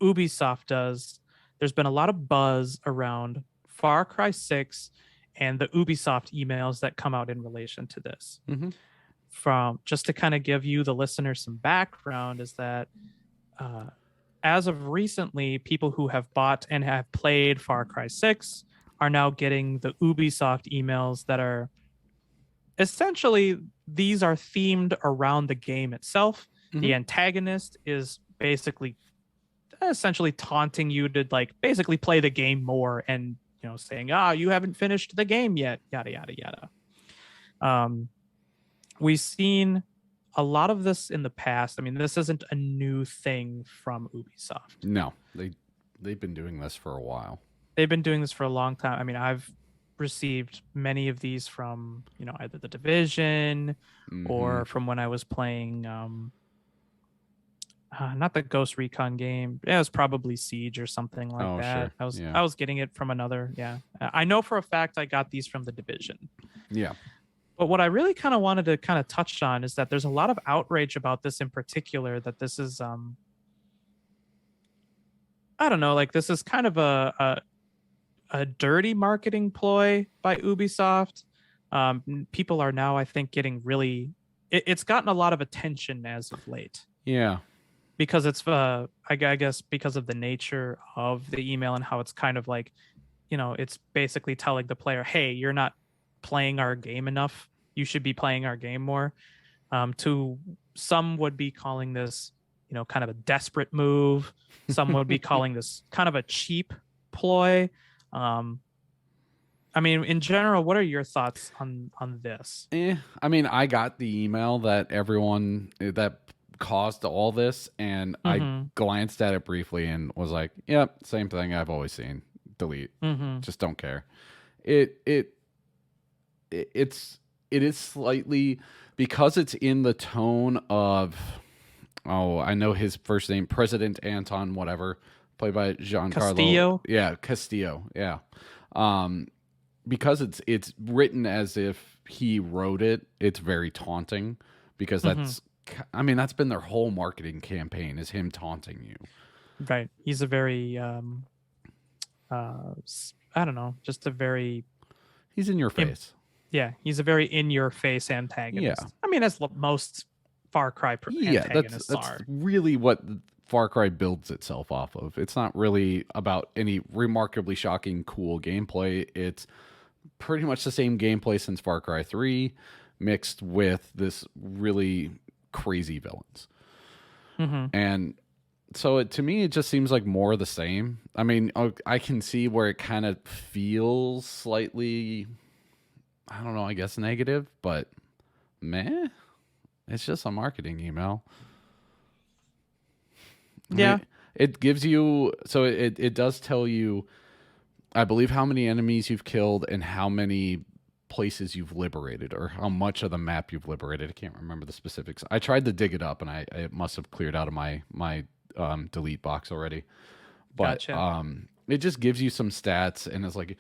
Ubisoft does, there's been a lot of buzz around Far Cry 6 and the Ubisoft emails that come out in relation to this. From just to kind of give you, the listener, some background, is that as of recently, people who have bought and have played Far Cry 6 are now getting the Ubisoft emails that are essentially, these are themed around the game itself. The antagonist is basically essentially taunting you to like basically play the game more and, you know, saying, you haven't finished the game yet, yada, yada, yada. We've seen a lot of this in the past. I mean, this isn't a new thing from Ubisoft. No, they've been doing this for a while. They've been doing this for a long time. I mean, I've received many of these from, you know, either the Division or from when I was playing not the Ghost Recon game. It was probably Siege or something like that. Sure. I was getting it from another. I know for a fact I got these from the Division. Yeah. But what I really kind of wanted to kind of touch on is that there's a lot of outrage about this in particular, that this is I don't know, like this is kind of a dirty marketing ploy by Ubisoft. People are now, I think, getting really it's gotten a lot of attention as of late. Yeah. Because it's I guess because of the nature of the email and how it's kind of like, you know, it's basically telling the player, hey, you're not playing our game enough. You should be playing our game more. To some would be calling this, you know, kind of a desperate move. Some would be calling this kind of a cheap ploy. I mean, in general, what are your thoughts on this? I mean, I got the email that everyone that caused all this, and I glanced at it briefly and was like, yep, same thing I've always seen. Delete. Just don't care. It is slightly, because it's in the tone of, I know his first name, President Anton whatever, played by Giancarlo Castillo. Yeah, Castillo. Yeah. Because it's written as if he wrote it, it's very taunting, because that's that's been their whole marketing campaign, is him taunting you. Right. He's a very I don't know, just a very... He's in your face. He's a very in-your-face antagonist. Yeah. I mean, as most Far Cry antagonists that's are. really what Far Cry builds itself off of. It's not really about any remarkably shocking, cool gameplay. It's pretty much the same gameplay since Far Cry 3, mixed with this really crazy villains. And so to me, it just seems like more of the same. I mean, I can see where it kind of feels slightly, I don't know, I guess negative, but meh, it's just a marketing email. Yeah. It gives you, so it does tell you, I believe, how many enemies you've killed and how many places you've liberated, or how much of the map you've liberated. I can't remember the specifics. I tried to dig it up, and it must have cleared out of my delete box already. But Gotcha. it just gives you some stats, and it's like,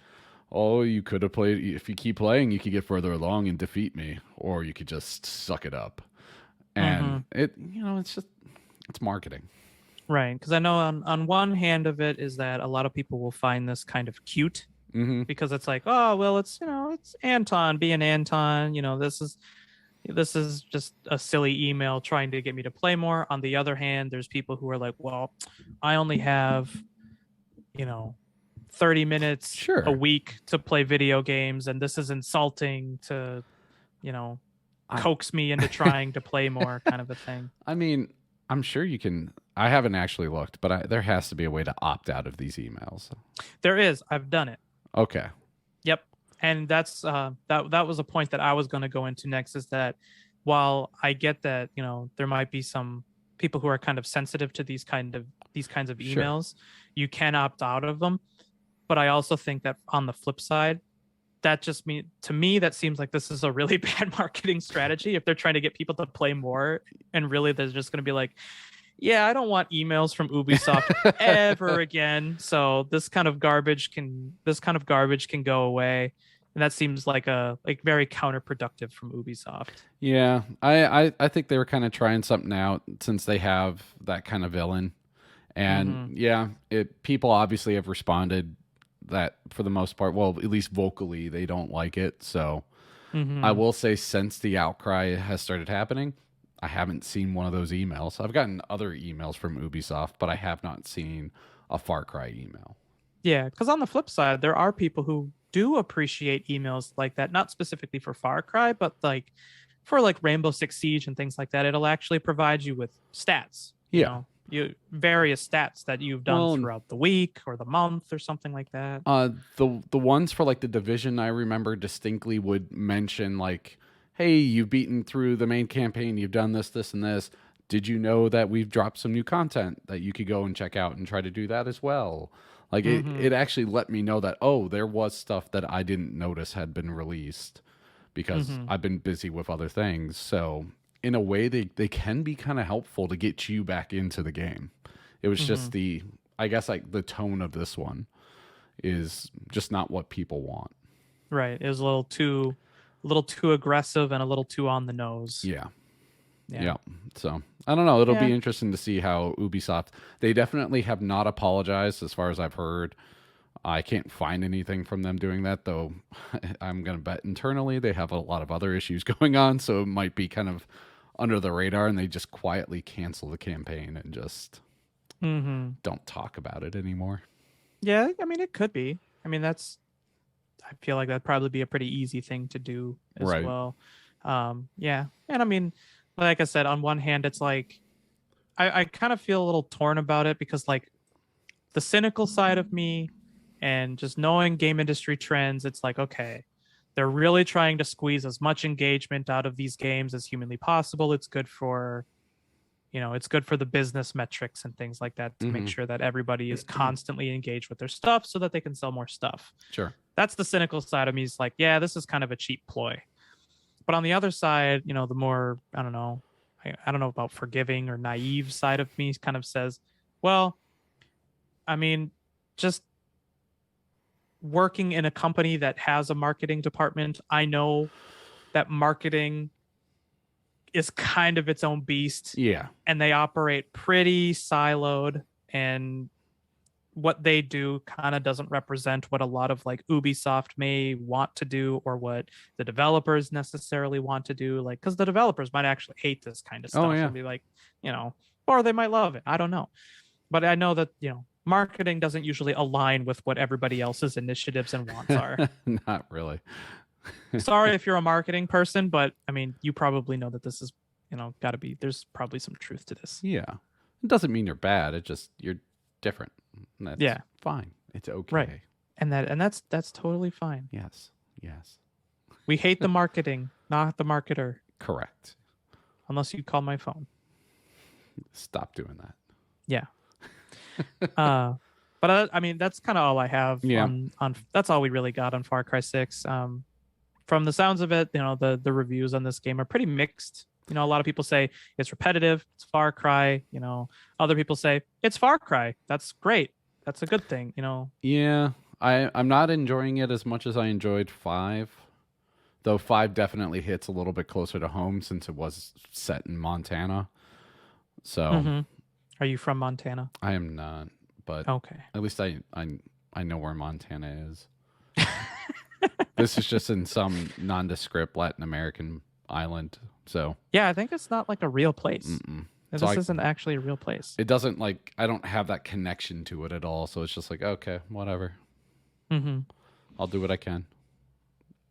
oh, you could have played. If you keep playing, you could get further along and defeat me, or you could just suck it up. And it's marketing. Right. Because I know on one hand of it is that a lot of people will find this kind of cute because it's like, oh, well, it's, it's Anton being Anton. This is just a silly email trying to get me to play more. On the other hand, there's people who are like, well, I only have, 30 minutes a week to play video games, and this is insulting to, coax me into trying to play more, kind of a thing. I mean, I'm sure you can. I haven't actually looked, but there has to be a way to opt out of these emails. There is. I've done it. Okay. Yep. And that's that was a point that I was going to go into next, is that while I get that, there might be some people who are kind of sensitive to these kinds of emails, you can opt out of them. But I also think that on the flip side, that just to me, that seems like this is a really bad marketing strategy if they're trying to get people to play more, and really they're just going to be like, yeah, I don't want emails from Ubisoft ever again. So this kind of garbage can go away. And that seems like very counterproductive from Ubisoft. Yeah, I think they were kind of trying something out, since they have that kind of villain. And people obviously have responded that for the most part, well, at least vocally, they don't like it. So I will say, since the outcry has started happening, I haven't seen one of those emails. I've gotten other emails from Ubisoft, but I have not seen a Far Cry email. Yeah, because on the flip side, there are people who do appreciate emails like that, not specifically for Far Cry, but for Rainbow Six Siege and things like that. It'll actually provide you with stats. Various stats that you've done throughout the week or the month or something like that. The ones for the Division, I remember distinctly, would mention hey, you've beaten through the main campaign, you've done this, this, and this. Did you know that we've dropped some new content that you could go and check out and try to do that as well? It actually let me know that, oh, there was stuff that I didn't notice had been released because I've been busy with other things. So in a way, they can be kind of helpful to get you back into the game. It was just the tone of this one is just not what people want. Right. It was a little too aggressive and a little too on the nose. Yeah. So I don't know. It'll be interesting to see how Ubisoft, they definitely have not apologized as far as I've heard. I can't find anything from them doing that, though. I'm going to bet internally they have a lot of other issues going on. So it might be kind of under the radar, and they just quietly cancel the campaign and just don't talk about it anymore. Yeah. I mean, it could be. I mean, I feel like that'd probably be a pretty easy thing to do as well. Yeah. And I mean, like I said, on one hand, it's like, I kind of feel a little torn about it, because the cynical side of me and just knowing game industry trends, it's like, okay, they're really trying to squeeze as much engagement out of these games as humanly possible. It's good for, the business metrics and things like that, to make sure that everybody is constantly engaged with their stuff so that they can sell more stuff. Sure. That's the cynical side of me. Is like, yeah, this is kind of a cheap ploy. But on the other side, the more, I don't know about forgiving or naive side of me kind of says, well, I mean, just working in a company that has a marketing department, I know that marketing is kind of its own beast. Yeah. And they operate pretty siloed, and what they do kind of doesn't represent what a lot of Ubisoft may want to do, or what the developers necessarily want to do. Because the developers might actually hate this kind of stuff and be like, or they might love it. I don't know. But I know that, marketing doesn't usually align with what everybody else's initiatives and wants are. Not really. Sorry if you're a marketing person, but I mean, you probably know that this is, there's probably some truth to this. Yeah. It doesn't mean you're bad. It just, you're different. That's fine. It's okay. Right. And that's totally fine. Yes. We hate the marketing, not the marketer. Correct. Unless you call my phone. Stop doing that. Yeah. But I mean, that's kind of all I have Yeah. on. That's all we really got on Far Cry 6. From the sounds of it, the reviews on this game are pretty mixed. A lot of people say it's repetitive, it's Far Cry. Other people say it's Far Cry. That's great. That's a good thing. Yeah. I'm not enjoying it as much as I enjoyed 5. Though 5 definitely hits a little bit closer to home since it was set in Montana. So Mhm. Are you from Montana? I am not, but Okay. at least I know where Montana is. This is just in some nondescript Latin American island. So Yeah, I think it's not like a real place. mm-mm. This So isn't actually a real place. it doesn't like I don't have that connection to it at all. So it's just like okay, whatever. Mm-hmm. I'll do what I can.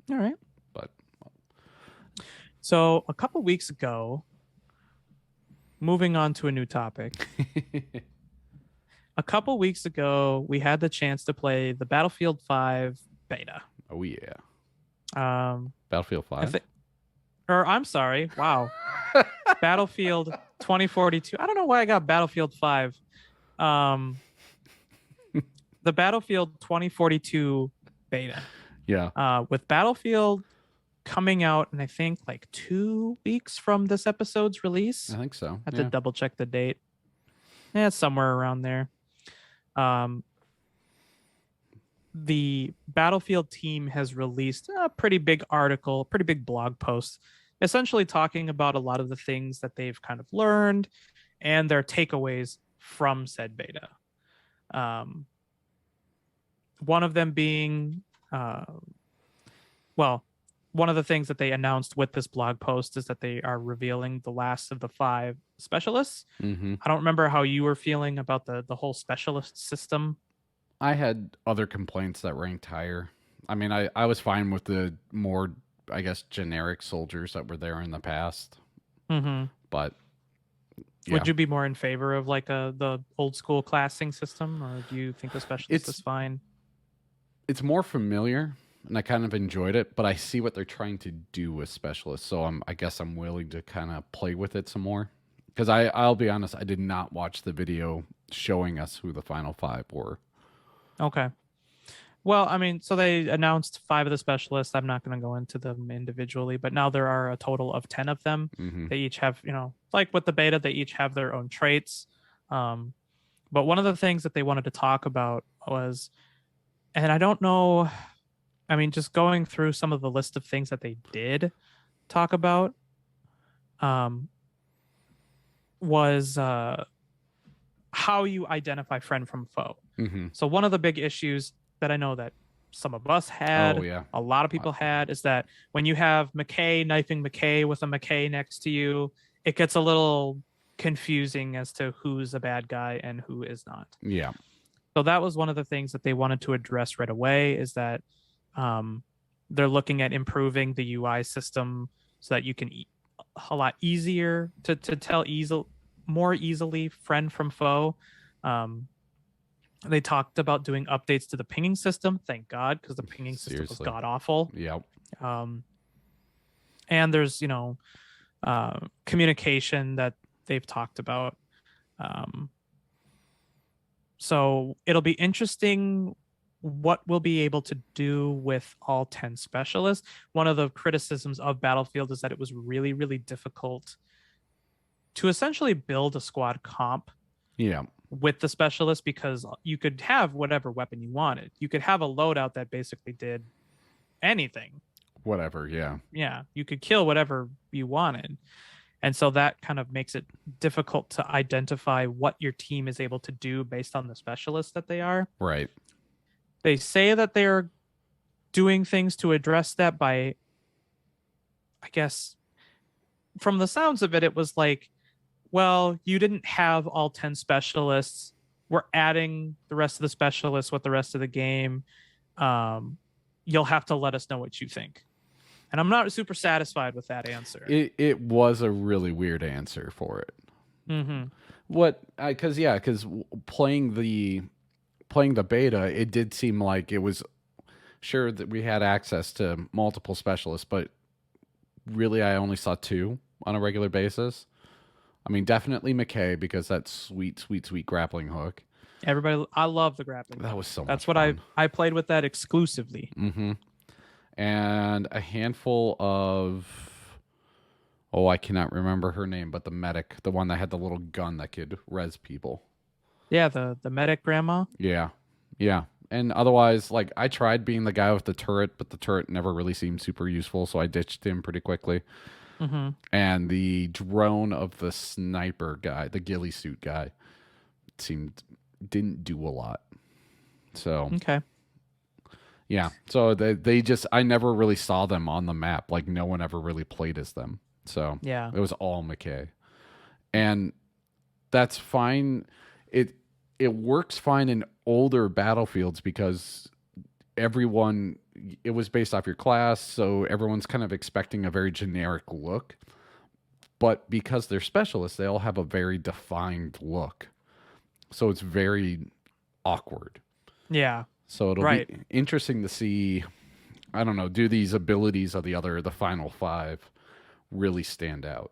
All right. But So a couple weeks ago, moving on to a new topic. A couple weeks ago, we had the chance to play the Battlefield 5 beta. oh yeah, Um, Battlefield 5. or I'm sorry, wow, Battlefield 2042. I don't know why I got Battlefield 5. The Battlefield 2042 beta. Yeah. With Battlefield coming out, and I think like 2 weeks from this episode's release. I think so. I have to double check the date. Yeah, it's somewhere around there. The Battlefield team has released a pretty big article, pretty big blog post, essentially talking about a lot of the things that they've kind of learned and their takeaways from said beta. One of them being, one of the things that they announced with this blog post is that they are revealing the last of the 5 specialists. Mm-hmm. I don't remember how you were feeling about the whole specialist system. I had other complaints that ranked higher. I mean, I was fine with the more, I guess, generic soldiers that were there in the past. Mm-hmm. But yeah. Would you be more in favor of like the old school classing system, or do you think the specialist is fine? It's more familiar, and I kind of enjoyed it. But I see what they're trying to do with specialists, so I guess I'm willing to kind of play with it some more. Because I'll be honest, I did not watch the video showing us who the final 5 were. Okay. Well, I mean, so they announced 5 of the specialists. I'm not going to go into them individually, but now there are a total of 10 of them. Mm-hmm. They each have, like with the beta, they each have their own traits. But one of the things that they wanted to talk about was, and I don't know, I mean, just going through some of the list of things that they did talk about, was how you identify friend from foe. Mm-hmm. So one of the big issues that I know that some of us had, a lot of people had, is that when you have McKay knifing McKay with a McKay next to you, it gets a little confusing as to who's a bad guy and who is not. Yeah. So that was one of the things that they wanted to address right away, is that they're looking at improving the UI system so that you can a lot easier to tell more easily friend from foe. They talked about doing updates to the pinging system. Thank God, because the pinging system was god awful. Yep. And there's communication that they've talked about. So it'll be interesting what we'll be able to do with all 10 specialists. One of the criticisms of Battlefield is that it was really, really difficult to essentially build a squad comp. Yeah. With the specialist, because you could have whatever weapon you wanted. You could have a loadout that basically did anything. Whatever, yeah. Yeah, you could kill whatever you wanted. And so that kind of makes it difficult to identify what your team is able to do based on the specialists that they are. Right. They say that they're doing things to address that by, I guess, from the sounds of it, it was like, well, you didn't have all 10 specialists. We're adding the rest of the specialists with the rest of the game. You'll have to let us know what you think. And I'm not super satisfied with that answer. It was a really weird answer for it. Mm-hmm. Because playing the beta, it did seem like it was sure that we had access to multiple specialists, but really I only saw 2 on a regular basis. I mean, definitely McKay, because that's sweet grappling hook. I love the grappling That hook. was so much That's what fun. I played with that exclusively. Mm-hmm. And a handful of, oh, I cannot remember her name, but the medic, the one that had the little gun that could res people. Yeah, the medic grandma. Yeah. Yeah. And otherwise, like, I tried being the guy with the turret, but the turret never really seemed super useful, so I ditched him pretty quickly. Mm-hmm. And the drone of the sniper guy, the ghillie suit guy, didn't do a lot. So Okay. yeah. So they just, I never really saw them on the map. Like, no one ever really played as them. So Yeah. it was all McKay. And that's fine. It works fine in older battlefields because everyone, it was based off your class, so everyone's kind of expecting a very generic look. But because they're specialists, they all have a very defined look. So it's very awkward. Yeah. So it'll Right. be interesting to see, I don't know, do these abilities of the final five really stand out?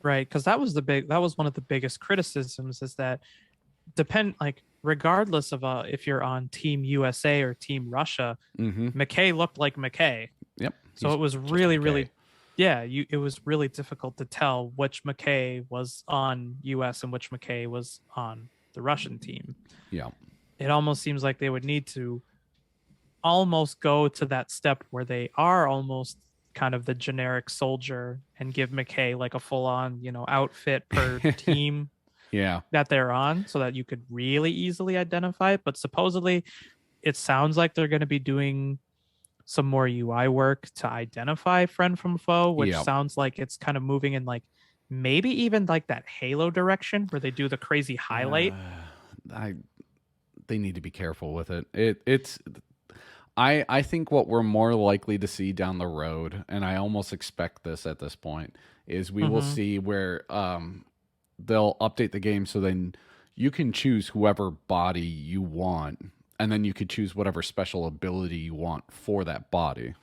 Right. Because that was one of the biggest criticisms is that regardless of if you're on Team USA or Team Russia, Mm-hmm. McKay looked like McKay. Yep. So He's it was just really, McKay. really, yeah, it was really difficult to tell which McKay was on US and which McKay was on the Russian team. Yeah. It almost seems like they would need to almost go to that step where they are almost kind of the generic soldier and give McKay like a full-on, outfit per team Yeah. that they're on so that you could really easily identify it. But supposedly it sounds like they're going to be doing some more UI work to identify friend from foe, which Yeah. sounds like it's kind of moving in like maybe even like that Halo direction where they do the crazy highlight. They need to be careful with it. I think what we're more likely to see down the road, and I almost expect this at this point, is we will see where they'll update the game so then you can choose whoever body you want, and then you could choose whatever special ability you want for that body.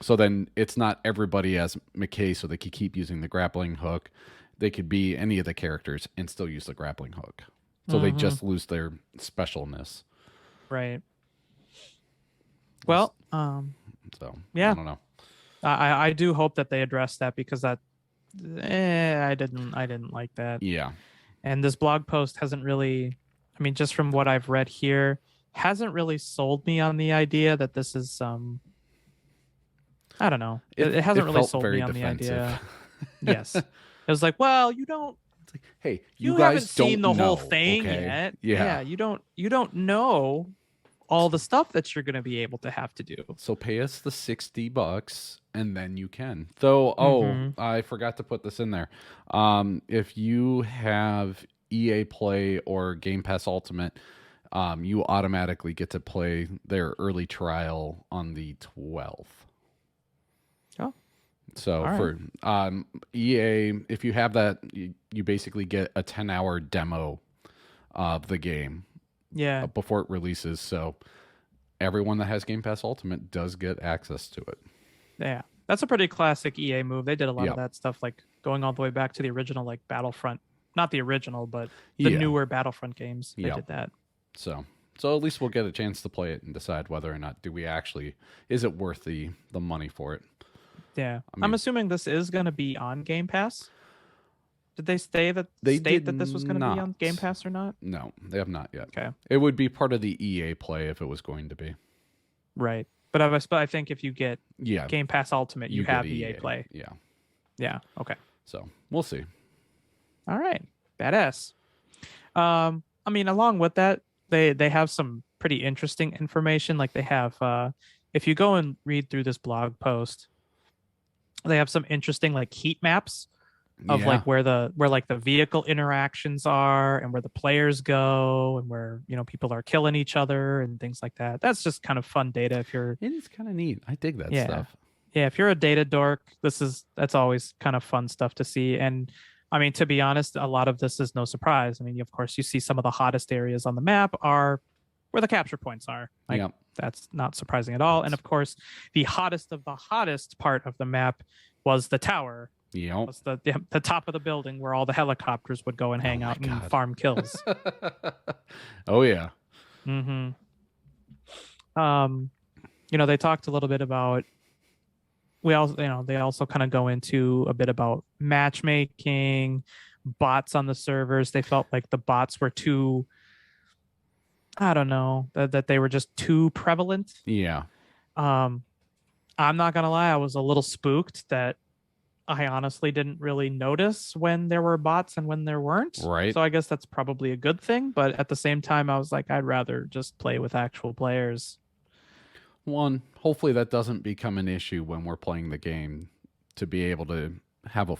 So then it's not everybody as McKay, so they could keep using the grappling hook. They could be any of the characters and still use the grappling hook. So they just lose their specialness. Right. Well, So yeah. I don't know. I do hope that they address that because I didn't like that. Yeah. And this blog post hasn't really, I mean, just from what I've read here, hasn't really sold me on the idea that this is I don't know. It hasn't really sold me on the idea. Yes. It was like, well, you don't. It's like, hey, You guys haven't seen don't the whole know, thing okay? yet. Yeah. You don't know all the stuff that you're going to be able to have to do. So pay us the $60 and then you can. Though, I forgot to put this in there. If you have EA Play or Game Pass Ultimate, you automatically get to play their early trial on the 12th. Oh. So All for EA, if you have that, you basically get a 10-hour demo of the game. Yeah. Before it releases. So everyone that has Game Pass Ultimate does get access to it. Yeah. That's a pretty classic EA move. They did a lot of that stuff, like going all the way back to the original, like Battlefront. Not the original, but the newer Battlefront games. They did that. So at least we'll get a chance to play it and decide whether or not is it worth the money for it. Yeah. I'm assuming this is going to be on Game Pass. Did they state that this was going to be on Game Pass or not? No, they have not yet. Okay. It would be part of the EA Play if it was going to be. Right. But I think if you get Game Pass Ultimate, you have EA Play. Yeah. Yeah. Okay. So we'll see. All right. Badass. I mean, along with that, they have some pretty interesting information. Like they have, if you go and read through this blog post, they have some interesting like heat maps of like where like the vehicle interactions are and where the players go and where people are killing each other and things like that. That's just kind of fun data if you're. It is kind of neat. I dig that stuff. Yeah, if you're a data dork, that's always kind of fun stuff to see. And I mean, to be honest, a lot of this is no surprise. I mean, of course, you see some of the hottest areas on the map are where the capture points are. Like, that's not surprising at all. And of course, the hottest of the hottest part of the map was the tower Yep. That's the top of the building where all the helicopters would go and hang out and farm kills. Oh yeah. Mm-hmm. They talked a little bit about. They also kind of go into a bit about matchmaking, bots on the servers. They felt like the bots were too, I don't know, that they were just too prevalent. Yeah. I'm not gonna lie, I was a little spooked that I honestly didn't really notice when there were bots and when there weren't. Right. So I guess that's probably a good thing. But at the same time, I was like, I'd rather just play with actual players. One, hopefully that doesn't become an issue when we're playing the game, to be able to have a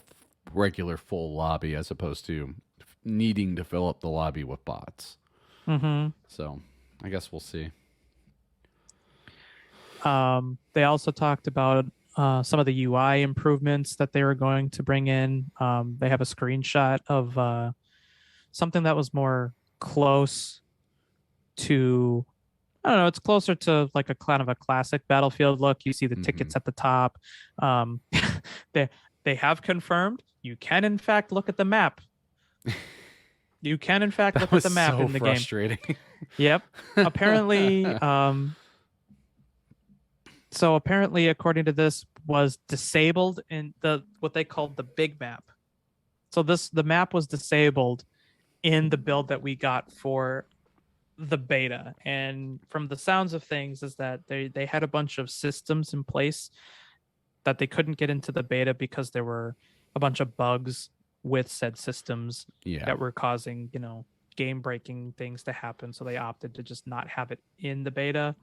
regular full lobby as opposed to needing to fill up the lobby with bots. Mm-hmm. So I guess we'll see. They also talked about some of the UI improvements that they were going to bring in. They have a screenshot of something that was more close to, I don't know, it's closer to like a kind of a classic Battlefield look. You see the tickets at the top. They have confirmed you can in fact look at the map. You can in fact look at the map in the frustrating. game. Yep. Apparently, so apparently, according to this, was disabled in what they called the big map. So the map was disabled in the build that we got for the beta. And from the sounds of things is that they had a bunch of systems in place that they couldn't get into the beta because there were a bunch of bugs with said systems that were causing, game breaking things to happen. So they opted to just not have it in the beta.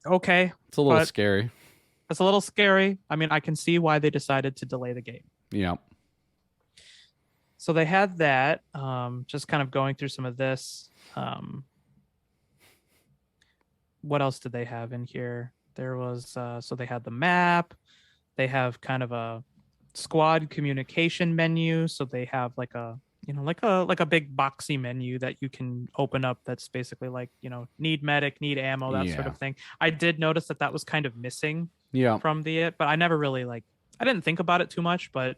Okay. It's a little scary. It's a little scary. I mean, I can see why they decided to delay the game. Yeah. So they had that. Just kind of going through some of this. What else did they have in here? There was so they had the map. They have kind of a squad communication menu. So they have like a big boxy menu that you can open up. That's basically like, need medic, need ammo, that sort of thing. I did notice that was kind of missing from but I never really I didn't think about it too much, but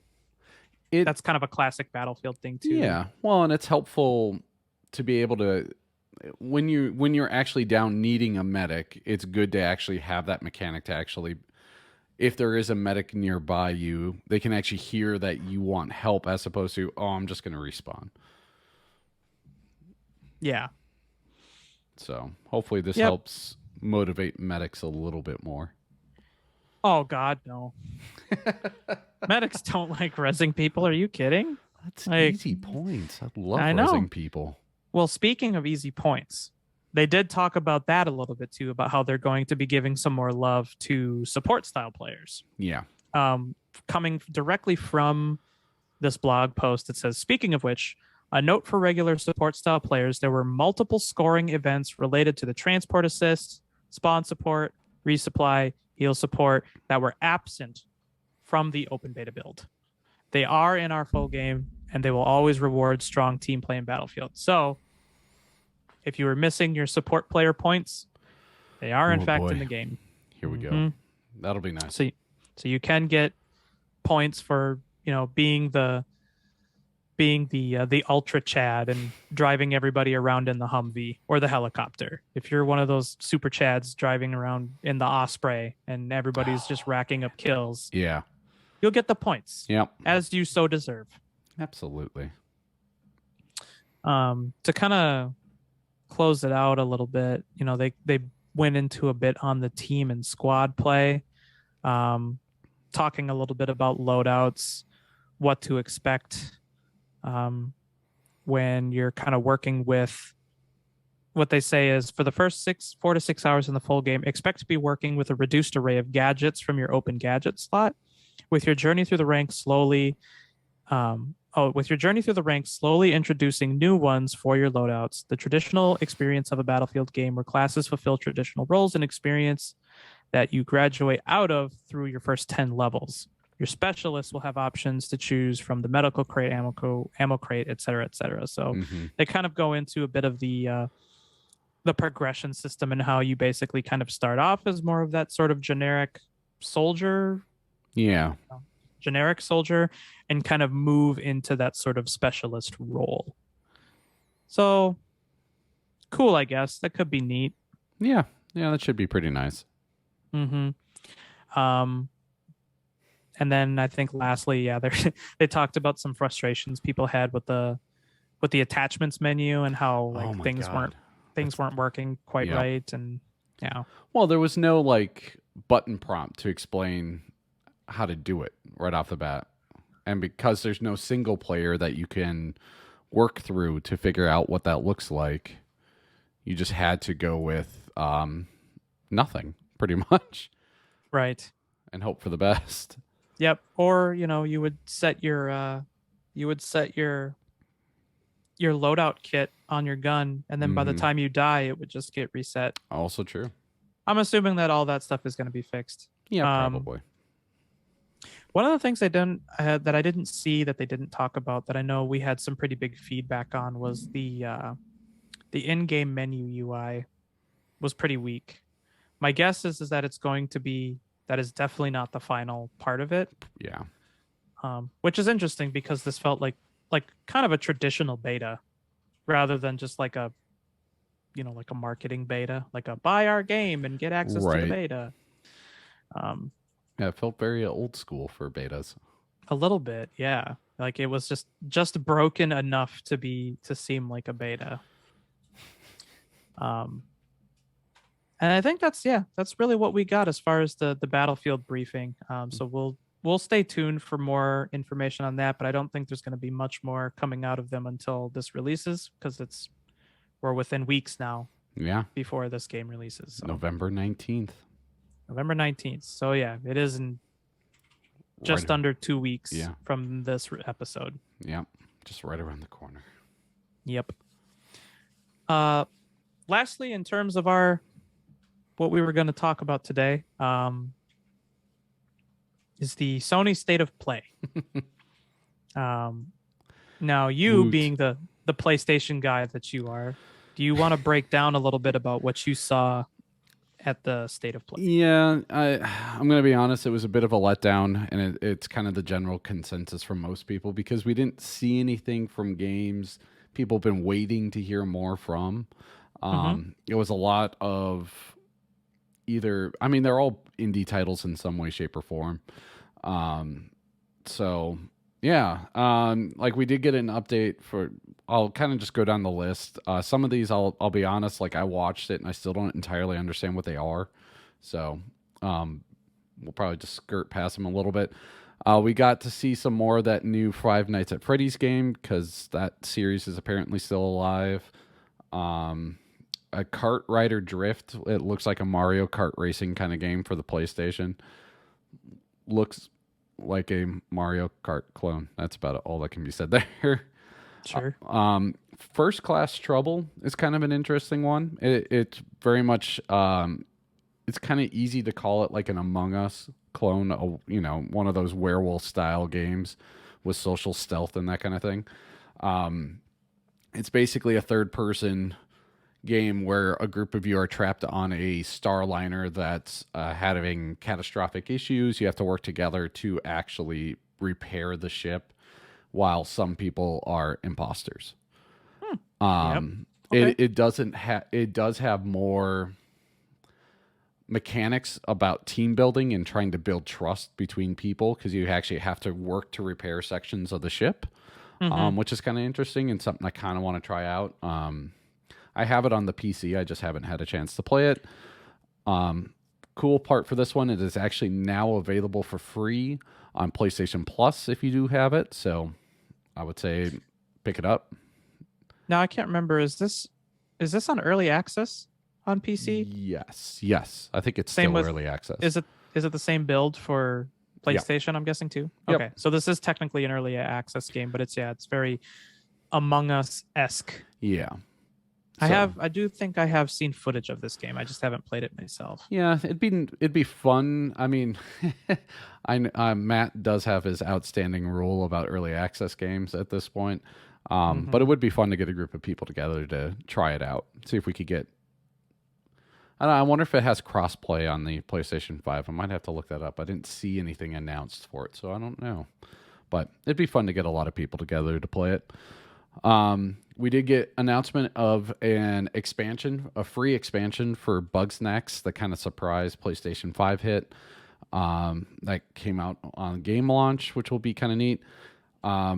that's kind of a classic Battlefield thing too. Yeah. Well, and it's helpful to be able to, when you're actually down needing a medic, it's good to actually have that mechanic to actually, if there is a medic nearby you, they can actually hear that you want help as opposed to, oh, I'm just going to respawn. Yeah. So hopefully this helps motivate medics a little bit more. Oh, God, no. Medics don't like rezzing people. Are you kidding? That's easy points. I love rezzing people. Well, speaking of easy points, they did talk about that a little bit too, about how they're going to be giving some more love to support style players. Yeah. Coming directly from this blog post, it says, speaking of which, a note for regular support style players, there were multiple scoring events related to the transport assist, spawn support, resupply, heal support that were absent from the open beta build. They are in our full game, and they will always reward strong team play in Battlefield. So if you were missing your support player points, they are in fact in the game. Here we go. That'll be nice. So you can get points for being the ultra Chad and driving everybody around in the Humvee or the helicopter. If you're one of those super Chads driving around in the Osprey and everybody's just racking up kills, you'll get the points. Yep. As you so deserve. Absolutely. To kind of close it out a little bit, they went into a bit on the team and squad play, talking a little bit about loadouts, what to expect when you're kind of working with, what they say is, for the first 4 to 6 hours in the full game, expect to be working with a reduced array of gadgets from your open gadget slot. With your journey through the ranks slowly introducing new ones for your loadouts, the traditional experience of a Battlefield game where classes fulfill traditional roles and experience that you graduate out of through your first 10 levels. Your specialists will have options to choose from the medical crate, ammo crate, et cetera, et cetera. So they kind of go into a bit of the progression system and how you basically kind of start off as more of that sort of generic soldier, Yeah. generic soldier, and kind of move into that sort of specialist role. So cool, I guess. That could be neat. Yeah. Yeah, that should be pretty nice. Mm-hmm. Um, and then I think lastly, yeah, they talked about some frustrations people had with the attachments menu and how Oh like my God. things That's weren't working quite yeah. right, and yeah. Well, there was no like button prompt to explain how to do it right off the bat. And because there's no single player that you can work through to figure out what that looks like, you just had to go with nothing pretty much Right. and hope for the best. Yep. Or, you would set your loadout kit on your gun, and then by the Hmm. time you die, it would just get reset. Also true. I'm assuming that all that stuff is going to be fixed. Yeah, Um, probably. One of the things that I didn't see that they didn't talk about that I know we had some pretty big feedback on was the in-game menu UI was pretty weak. My guess is that that is definitely not the final part of it. Yeah. Which is interesting because this felt like kind of a traditional beta rather than just like a like a marketing beta, like a buy our game and get access to the Right. beta. Um, Yeah, it felt very old school for betas. a little bit, yeah. Like it was just broken enough to seem like a beta. Um, and I think that's really what we got as far as the Battlefield briefing. So we'll stay tuned for more information on that, but I don't think there's going to be much more coming out of them until this releases because we're within weeks now Yeah. before this game releases. So November 19th. November 19th. So yeah, it is in just Right. under 2 weeks Yeah. from this episode. Yeah. Just right around the corner. Yep. Lastly, in terms of what we were going to talk about today, is the Sony State of Play. Now you Woot. being the PlayStation guy that you are, do you want to break down a little bit about what you saw at the State of Play? Yeah, I'm going to be honest. It was a bit of a letdown, and it's kind of the general consensus from most people because we didn't see anything from games people have been waiting to hear more from. It was a lot of they're all indie titles in some way, shape, or form. So yeah, like we did get an update for. I'll kind of just go down the list. Some of these, I'll be honest, like I watched it and I still don't entirely understand what they are. So we'll probably just skirt past them a little bit. We got to see some more of that new Five Nights at Freddy's game because that series is apparently still alive. A Kart Rider Drift. It looks like a Mario Kart racing kind of game for the PlayStation. Looks like a Mario Kart clone. That's about all that can be said there. Sure. First Class Trouble is kind of an interesting one. It's very much it's kind of easy to call it like an Among Us clone, one of those werewolf style games with social stealth and that kind of thing. It's basically a third person game where a group of you are trapped on a starliner that's having catastrophic issues. You have to work together to actually repair the ship while some people are imposters. Yep. Okay. It does have more mechanics about team building and trying to build trust between people because you actually have to work to repair sections of the ship, which is kind of interesting and something I kind of want to try out. I have it on the PC. I just haven't had a chance to play it. Cool part for this one, it is actually now available for free on PlayStation Plus if you do have it. So I would say pick it up. Now I can't remember. Is this on early access on PC? Yes. I think it's Same still with- early access. Is it the same build for PlayStation? I'm guessing too. Yep. Okay, so this is technically an early access game, but it's very Among Us-esque. Yeah. I do think I have seen footage of this game. I just haven't played it myself. Yeah, it'd be fun. I mean, Matt does have his outstanding rule about early access games at this point, but it would be fun to get a group of people together to try it out, see if we could get I don't know, I wonder if it has crossplay on the PlayStation 5. I might have to look that up. I didn't see anything announced for it, so I don't know. But it'd be fun to get a lot of people together to play it. We did get announcement of an expansion, a free expansion for Bugsnax, the kind of surprise PlayStation 5 hit. That came out on game launch, which will be kind of neat. A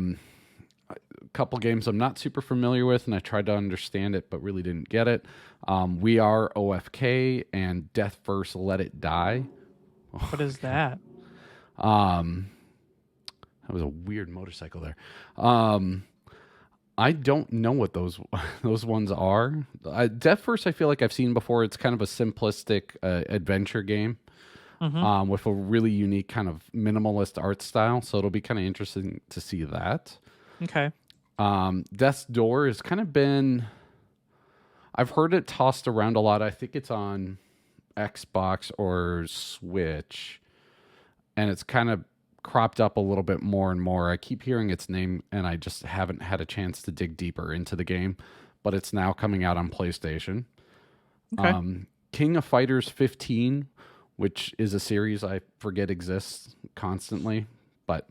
couple games I'm not super familiar with, and I tried to understand it, but really didn't get it. We Are OFK and Death First Let It Die. What is that? That was a weird motorcycle there. I don't know what those ones are. Death First, I feel like I've seen before. It's kind of a simplistic adventure game with a really unique kind of minimalist art style. So it'll be kind of interesting to see that. Okay. Death's Door has kind of been... I've heard it tossed around a lot. I think it's on Xbox or Switch. And it's kind of cropped up a little bit more and more. I keep hearing its name, and I just haven't had a chance to dig deeper into the game. But it's now coming out on PlayStation. Okay. King of Fighters 15, which is a series I forget exists constantly, but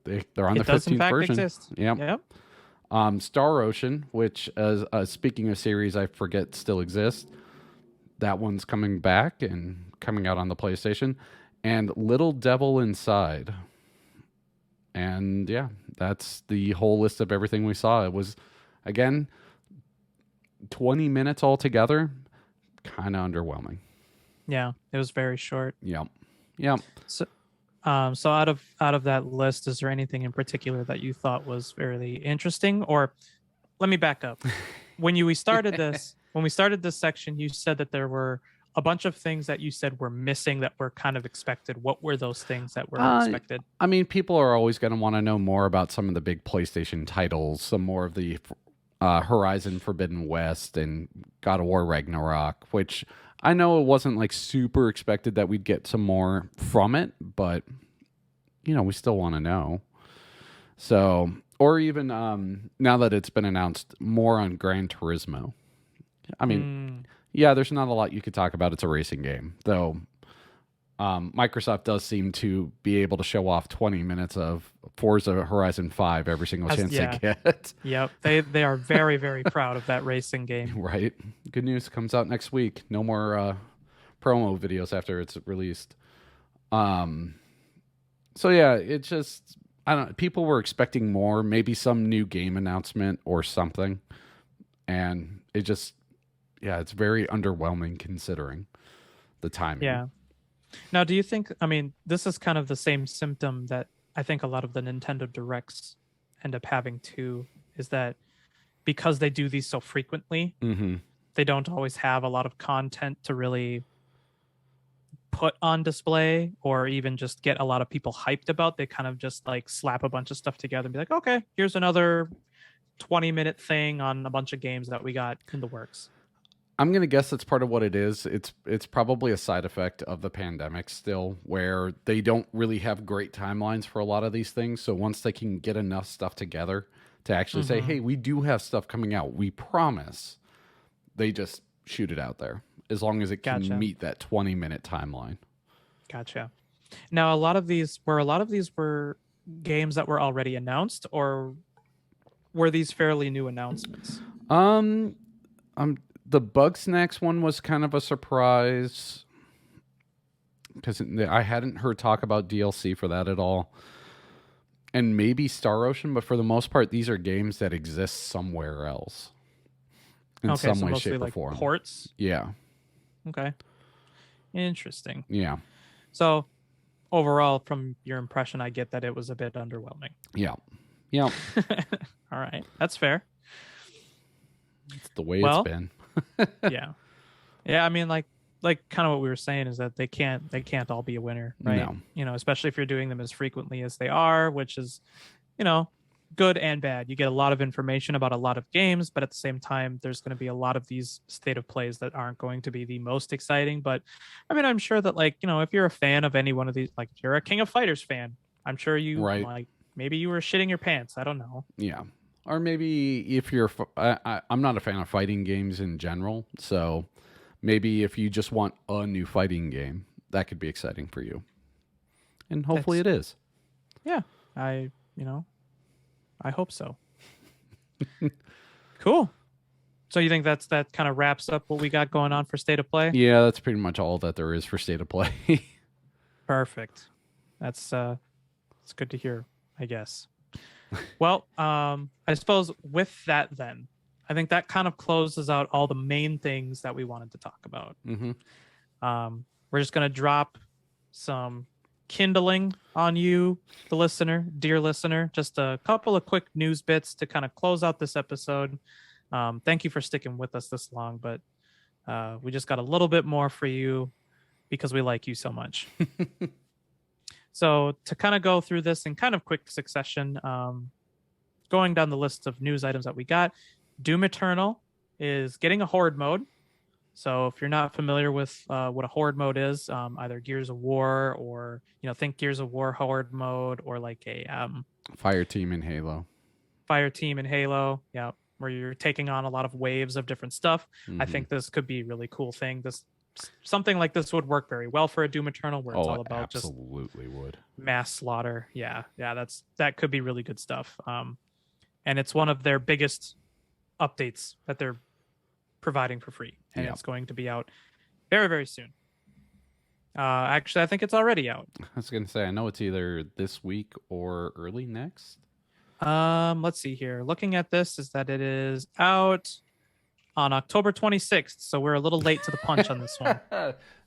they're on the 15th version. Exist. Yep. Star Ocean, which, speaking of series I forget still exists, that one's coming back and coming out on the PlayStation. And Little Devil Inside. And yeah, that's the whole list of everything we saw. It was, again, 20 minutes altogether. Kind of underwhelming. Yeah, it was very short. Yep. So out of that list, is there anything in particular that you thought was fairly interesting? Or let me back up. When we started this section, you said that there were a bunch of things that you said were missing that were kind of expected. What were those things that were expected? I mean, people are always going to want to know more about some of the big PlayStation titles, some more of the Horizon Forbidden West and God of War Ragnarok, which I know it wasn't like super expected that we'd get some more from it, but we still want to know. So, or even now that it's been announced, more on Gran Turismo. I mean, yeah, there's not a lot you could talk about. It's a racing game, though. Microsoft does seem to be able to show off 20 minutes of Forza Horizon 5 every single chance they get. Yep, they are very, very proud of that racing game. Right. Good news comes out next week. No more promo videos after it's released. So yeah, it just, I don't know. People were expecting more, maybe some new game announcement or something, and it just, yeah, it's very underwhelming considering the timing. Yeah. Now, do you think, I mean, this is kind of the same symptom that I think a lot of the Nintendo Directs end up having too, is that because they do these so frequently, they don't always have a lot of content to really put on display or even just get a lot of people hyped about. They kind of just like slap a bunch of stuff together and be like, okay, here's another 20-minute thing on a bunch of games that we got in the works. I'm going to guess that's part of what it is. It's probably a side effect of the pandemic still, where they don't really have great timelines for a lot of these things. So once they can get enough stuff together to actually say, hey, we do have stuff coming out, we promise, they just shoot it out there as long as it can meet that 20-minute timeline. Gotcha. Now, a lot of these were games that were already announced, or were these fairly new announcements? The Bugsnax one was kind of a surprise because I hadn't heard talk about DLC for that at all. And maybe Star Ocean, but for the most part, these are games that exist somewhere else in some way, shape, or form. Ports? Yeah. Okay. Interesting. Yeah. So overall, from your impression, I get that it was a bit underwhelming. Yeah. All right. That's fair. It's the way it's been. Yeah. I mean, like kind of what we were saying is that they can't all be a winner, right? No. Especially if you're doing them as frequently as they are, which is, good and bad. You get a lot of information about a lot of games, but at the same time, there's going to be a lot of these state of plays that aren't going to be the most exciting. But I mean, I'm sure that if you're a fan of any one of these, like if you're a King of Fighters fan, I'm sure you maybe you were shitting your pants. I don't know. Yeah. Or maybe if you're, I'm not a fan of fighting games in general, so maybe if you just want a new fighting game, that could be exciting for you. And hopefully it is. Yeah, I hope so. Cool. So you think that kind of wraps up what we got going on for State of Play? Yeah, that's pretty much all that there is for State of Play. Perfect. That's good to hear, I guess. Well, I suppose with that then, I think that kind of closes out all the main things that we wanted to talk about. Mm-hmm. We're just going to drop some Kindling on you, the listener, dear listener. Just a couple of quick news bits to kind of close out this episode. Thank you for sticking with us this long, but we just got a little bit more for you because we like you so much. So to kind of go through this in kind of quick succession, going down the list of news items that we got, Doom Eternal is getting a horde mode. So if you're not familiar with what a horde mode is, either Gears of War or, think Gears of War horde mode or like a Fire Team in Halo. Fire Team in Halo, yeah, where you're taking on a lot of waves of different stuff. Mm-hmm. I think this could be a really cool thing. Something like this would work very well for a Doom Eternal, where it's all about absolutely would. Mass slaughter. Yeah, that could be really good stuff. And it's one of their biggest updates that they're providing for free, and it's going to be out very, very soon. Actually, I think it's already out. I was going to say, I know it's either this week or early next. Let's see here. Looking at this, is that it is out on October 26th, so we're a little late to the punch on this one.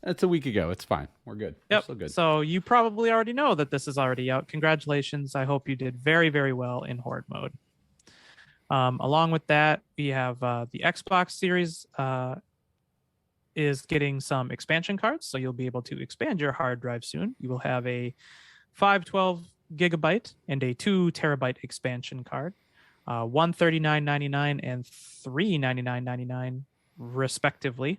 That's a week ago. It's fine. We're good. Yep. We're still good. So you probably already know that this is already out. Congratulations. I hope you did very, very well in horde mode. Along with that, we have the Xbox Series is getting some expansion cards, so you'll be able to expand your hard drive soon. You will have a 512 gigabyte and a 2 terabyte expansion card, $139.99 and $399.99 respectively.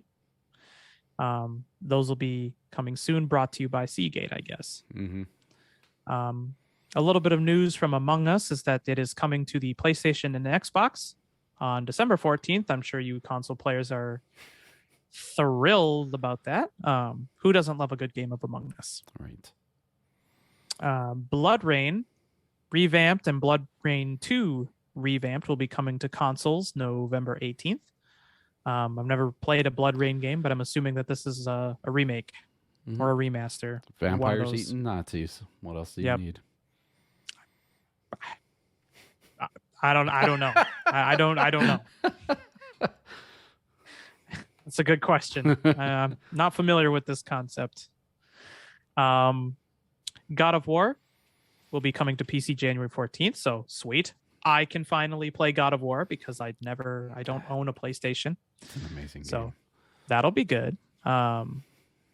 Those will be coming soon, brought to you by Seagate, I guess. Mm-hmm. A little bit of news from Among Us is that it is coming to the PlayStation and the Xbox on December 14th. I'm sure you console players are thrilled about that. Who doesn't love a good game of Among Us? Right. Blood Rain revamped and Blood Rain 2 revamped will be coming to consoles November 18th. I've never played a Blood Rain game, but I'm assuming that this is a remake or a remaster. Vampires eating Nazis. What else do you need? I don't know. I don't know. That's a good question. I'm not familiar with this concept. God of War will be coming to PC January 14th, so sweet. I can finally play God of War because I don't own a PlayStation. It's an amazing game. So that'll be good. I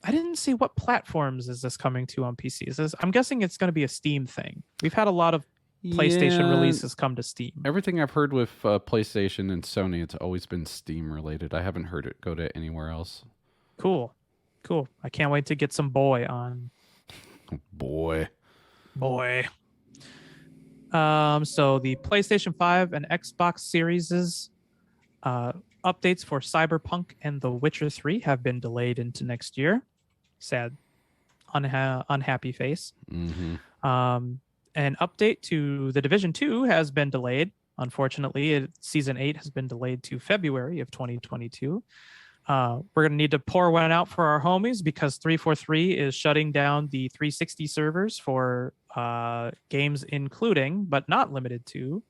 didn't see what platforms is this coming to on PC. I'm guessing it's going to be a Steam thing. We've had a lot of PlayStation releases come to Steam. Everything I've heard with PlayStation and Sony, it's always been Steam related. I haven't heard it go to anywhere else. Cool. I can't wait to get some Boy on. Boy. So the PlayStation 5 and Xbox Series' updates for Cyberpunk and The Witcher 3 have been delayed into next year. Sad, unhappy face. Mm-hmm. An update to The Division 2 has been delayed. Unfortunately, Season 8 has been delayed to February of 2022. We're going to need to pour one out for our homies because 343 is shutting down the 360 servers for games including, but not limited to,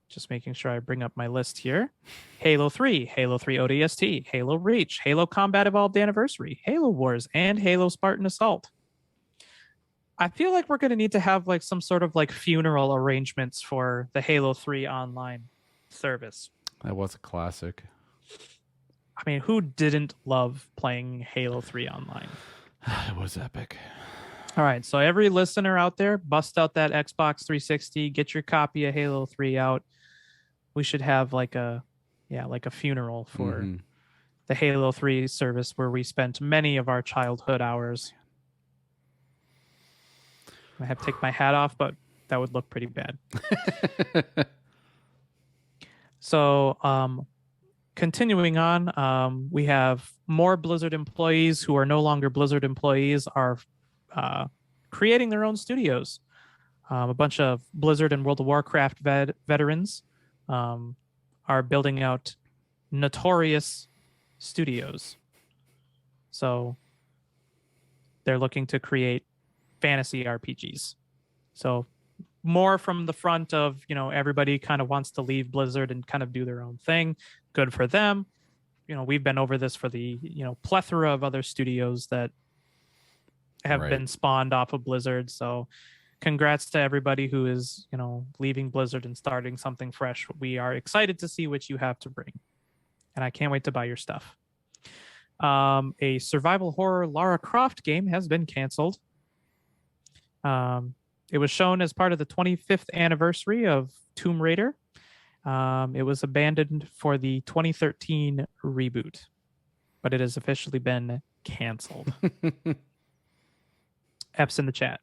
just making sure I bring up my list here, Halo 3, Halo 3 ODST, Halo Reach, Halo Combat Evolved Anniversary, Halo Wars, and Halo Spartan Assault. I feel like we're going to need to have like some sort of like funeral arrangements for the Halo 3 online service. That was a classic. I mean, who didn't love playing Halo 3 online? It was epic. All right, so every listener out there, bust out that Xbox 360, get your copy of Halo 3 out. We should have like a funeral for the Halo 3 service where we spent many of our childhood hours. I have to take my hat off, but that would look pretty bad. So, continuing on, we have more Blizzard employees who are no longer Blizzard employees are creating their own studios. A bunch of Blizzard and World of Warcraft veterans are building out notorious studios. So they're looking to create fantasy RPGs. So more from the front of, everybody kind of wants to leave Blizzard and kind of do their own thing. Good for them. We've been over this for the, plethora of other studios that have been spawned off of Blizzard. So congrats to everybody who is, leaving Blizzard and starting something fresh. We are excited to see what you have to bring. And I can't wait to buy your stuff. A survival horror Lara Croft game has been canceled. It was shown as part of the 25th anniversary of Tomb Raider. It was abandoned for the 2013 reboot, but it has officially been canceled. F's in the chat.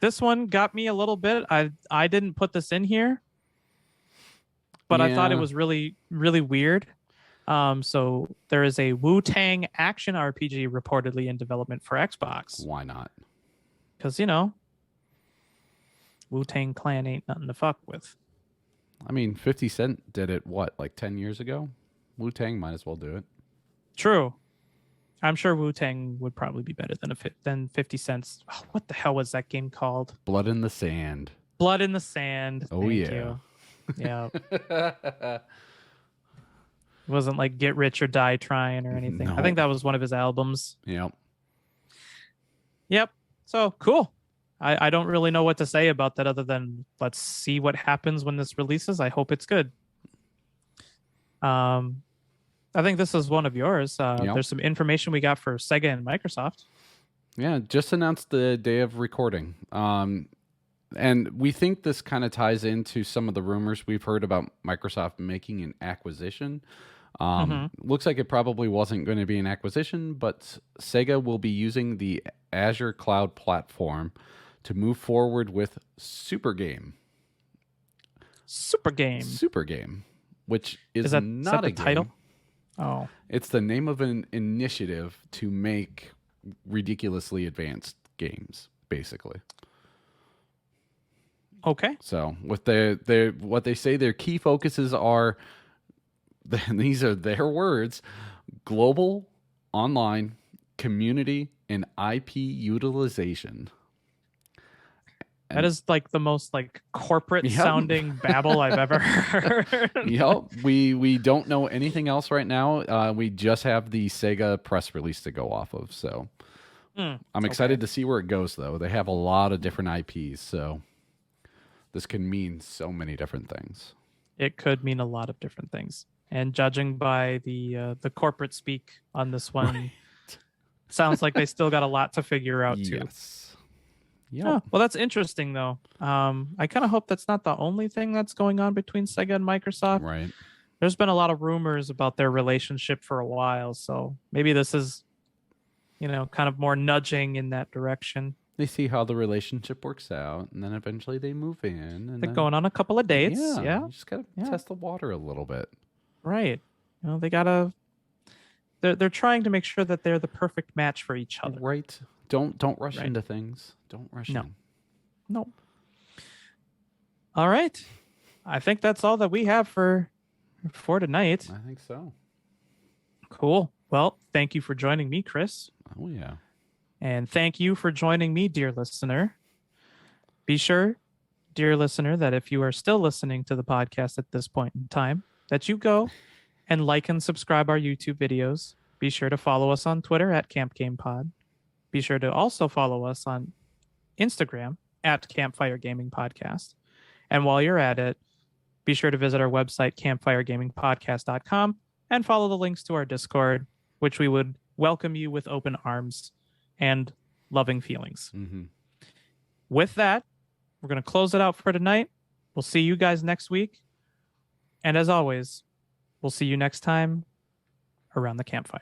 This one got me a little bit. I didn't put this in here, but I thought it was really, really weird. So there is a Wu-Tang action RPG reportedly in development for Xbox. Why not? Because, Wu-Tang Clan ain't nothing to fuck with. I mean, 50 Cent did it, like 10 years ago? Wu-Tang might as well do it. True. I'm sure Wu-Tang would probably be better than 50 Cent's. Oh, what the hell was that game called? Blood in the Sand. Blood in the Sand. Oh, Thank yeah. You. Yeah. It wasn't like Get Rich or Die Trying or anything. No. I think that was one of his albums. Yep. So cool. I don't really know what to say about that other than let's see what happens when this releases. I hope it's good. I think this is one of yours. There's some information we got for Sega and Microsoft. Yeah, just announced the day of recording. And we think this kind of ties into some of the rumors we've heard about Microsoft making an acquisition. Looks like it probably wasn't going to be an acquisition, but Sega will be using the Azure cloud platform to move forward with Super Game, which is not a title. Game. Oh, it's the name of an initiative to make ridiculously advanced games, basically. Okay. So what they say their key focuses are, these are their words: global, online, community, and IP utilization. That is like the most corporate sounding babble I've ever heard. Yep. We don't know anything else right now. We just have the Sega press release to go off of. So I'm excited to see where it goes, though. They have a lot of different IPs, so this can mean so many different things. It could mean a lot of different things. And judging by the corporate speak on this one, sounds like they still got a lot to figure out, too. Yes. Yeah. Oh, well, that's interesting, though. I kind of hope that's not the only thing that's going on between Sega and Microsoft. Right. There's been a lot of rumors about their relationship for a while, so maybe this is, kind of more nudging in that direction. They see how the relationship works out, and then eventually they move in. And they're going on a couple of dates. Yeah. You just got to test the water a little bit. Right. They got to... They're trying to make sure that they're the perfect match for each other. Right. Don't rush into things. Don't rush in. No. All right. I think that's all that we have for tonight. I think so. Cool. Well, thank you for joining me, Chris. Oh, yeah. And thank you for joining me, dear listener. Be sure, dear listener, that if you are still listening to the podcast at this point in time, that you go and like and subscribe our YouTube videos. Be sure to follow us on Twitter at CampGamePod. Be sure to also follow us on Instagram at Campfire Gaming Podcast. And while you're at it, be sure to visit our website, campfiregamingpodcast.com, and follow the links to our Discord, which we would welcome you with open arms and loving feelings. Mm-hmm. With that, we're going to close it out for tonight. We'll see you guys next week. And as always, we'll see you next time around the campfire.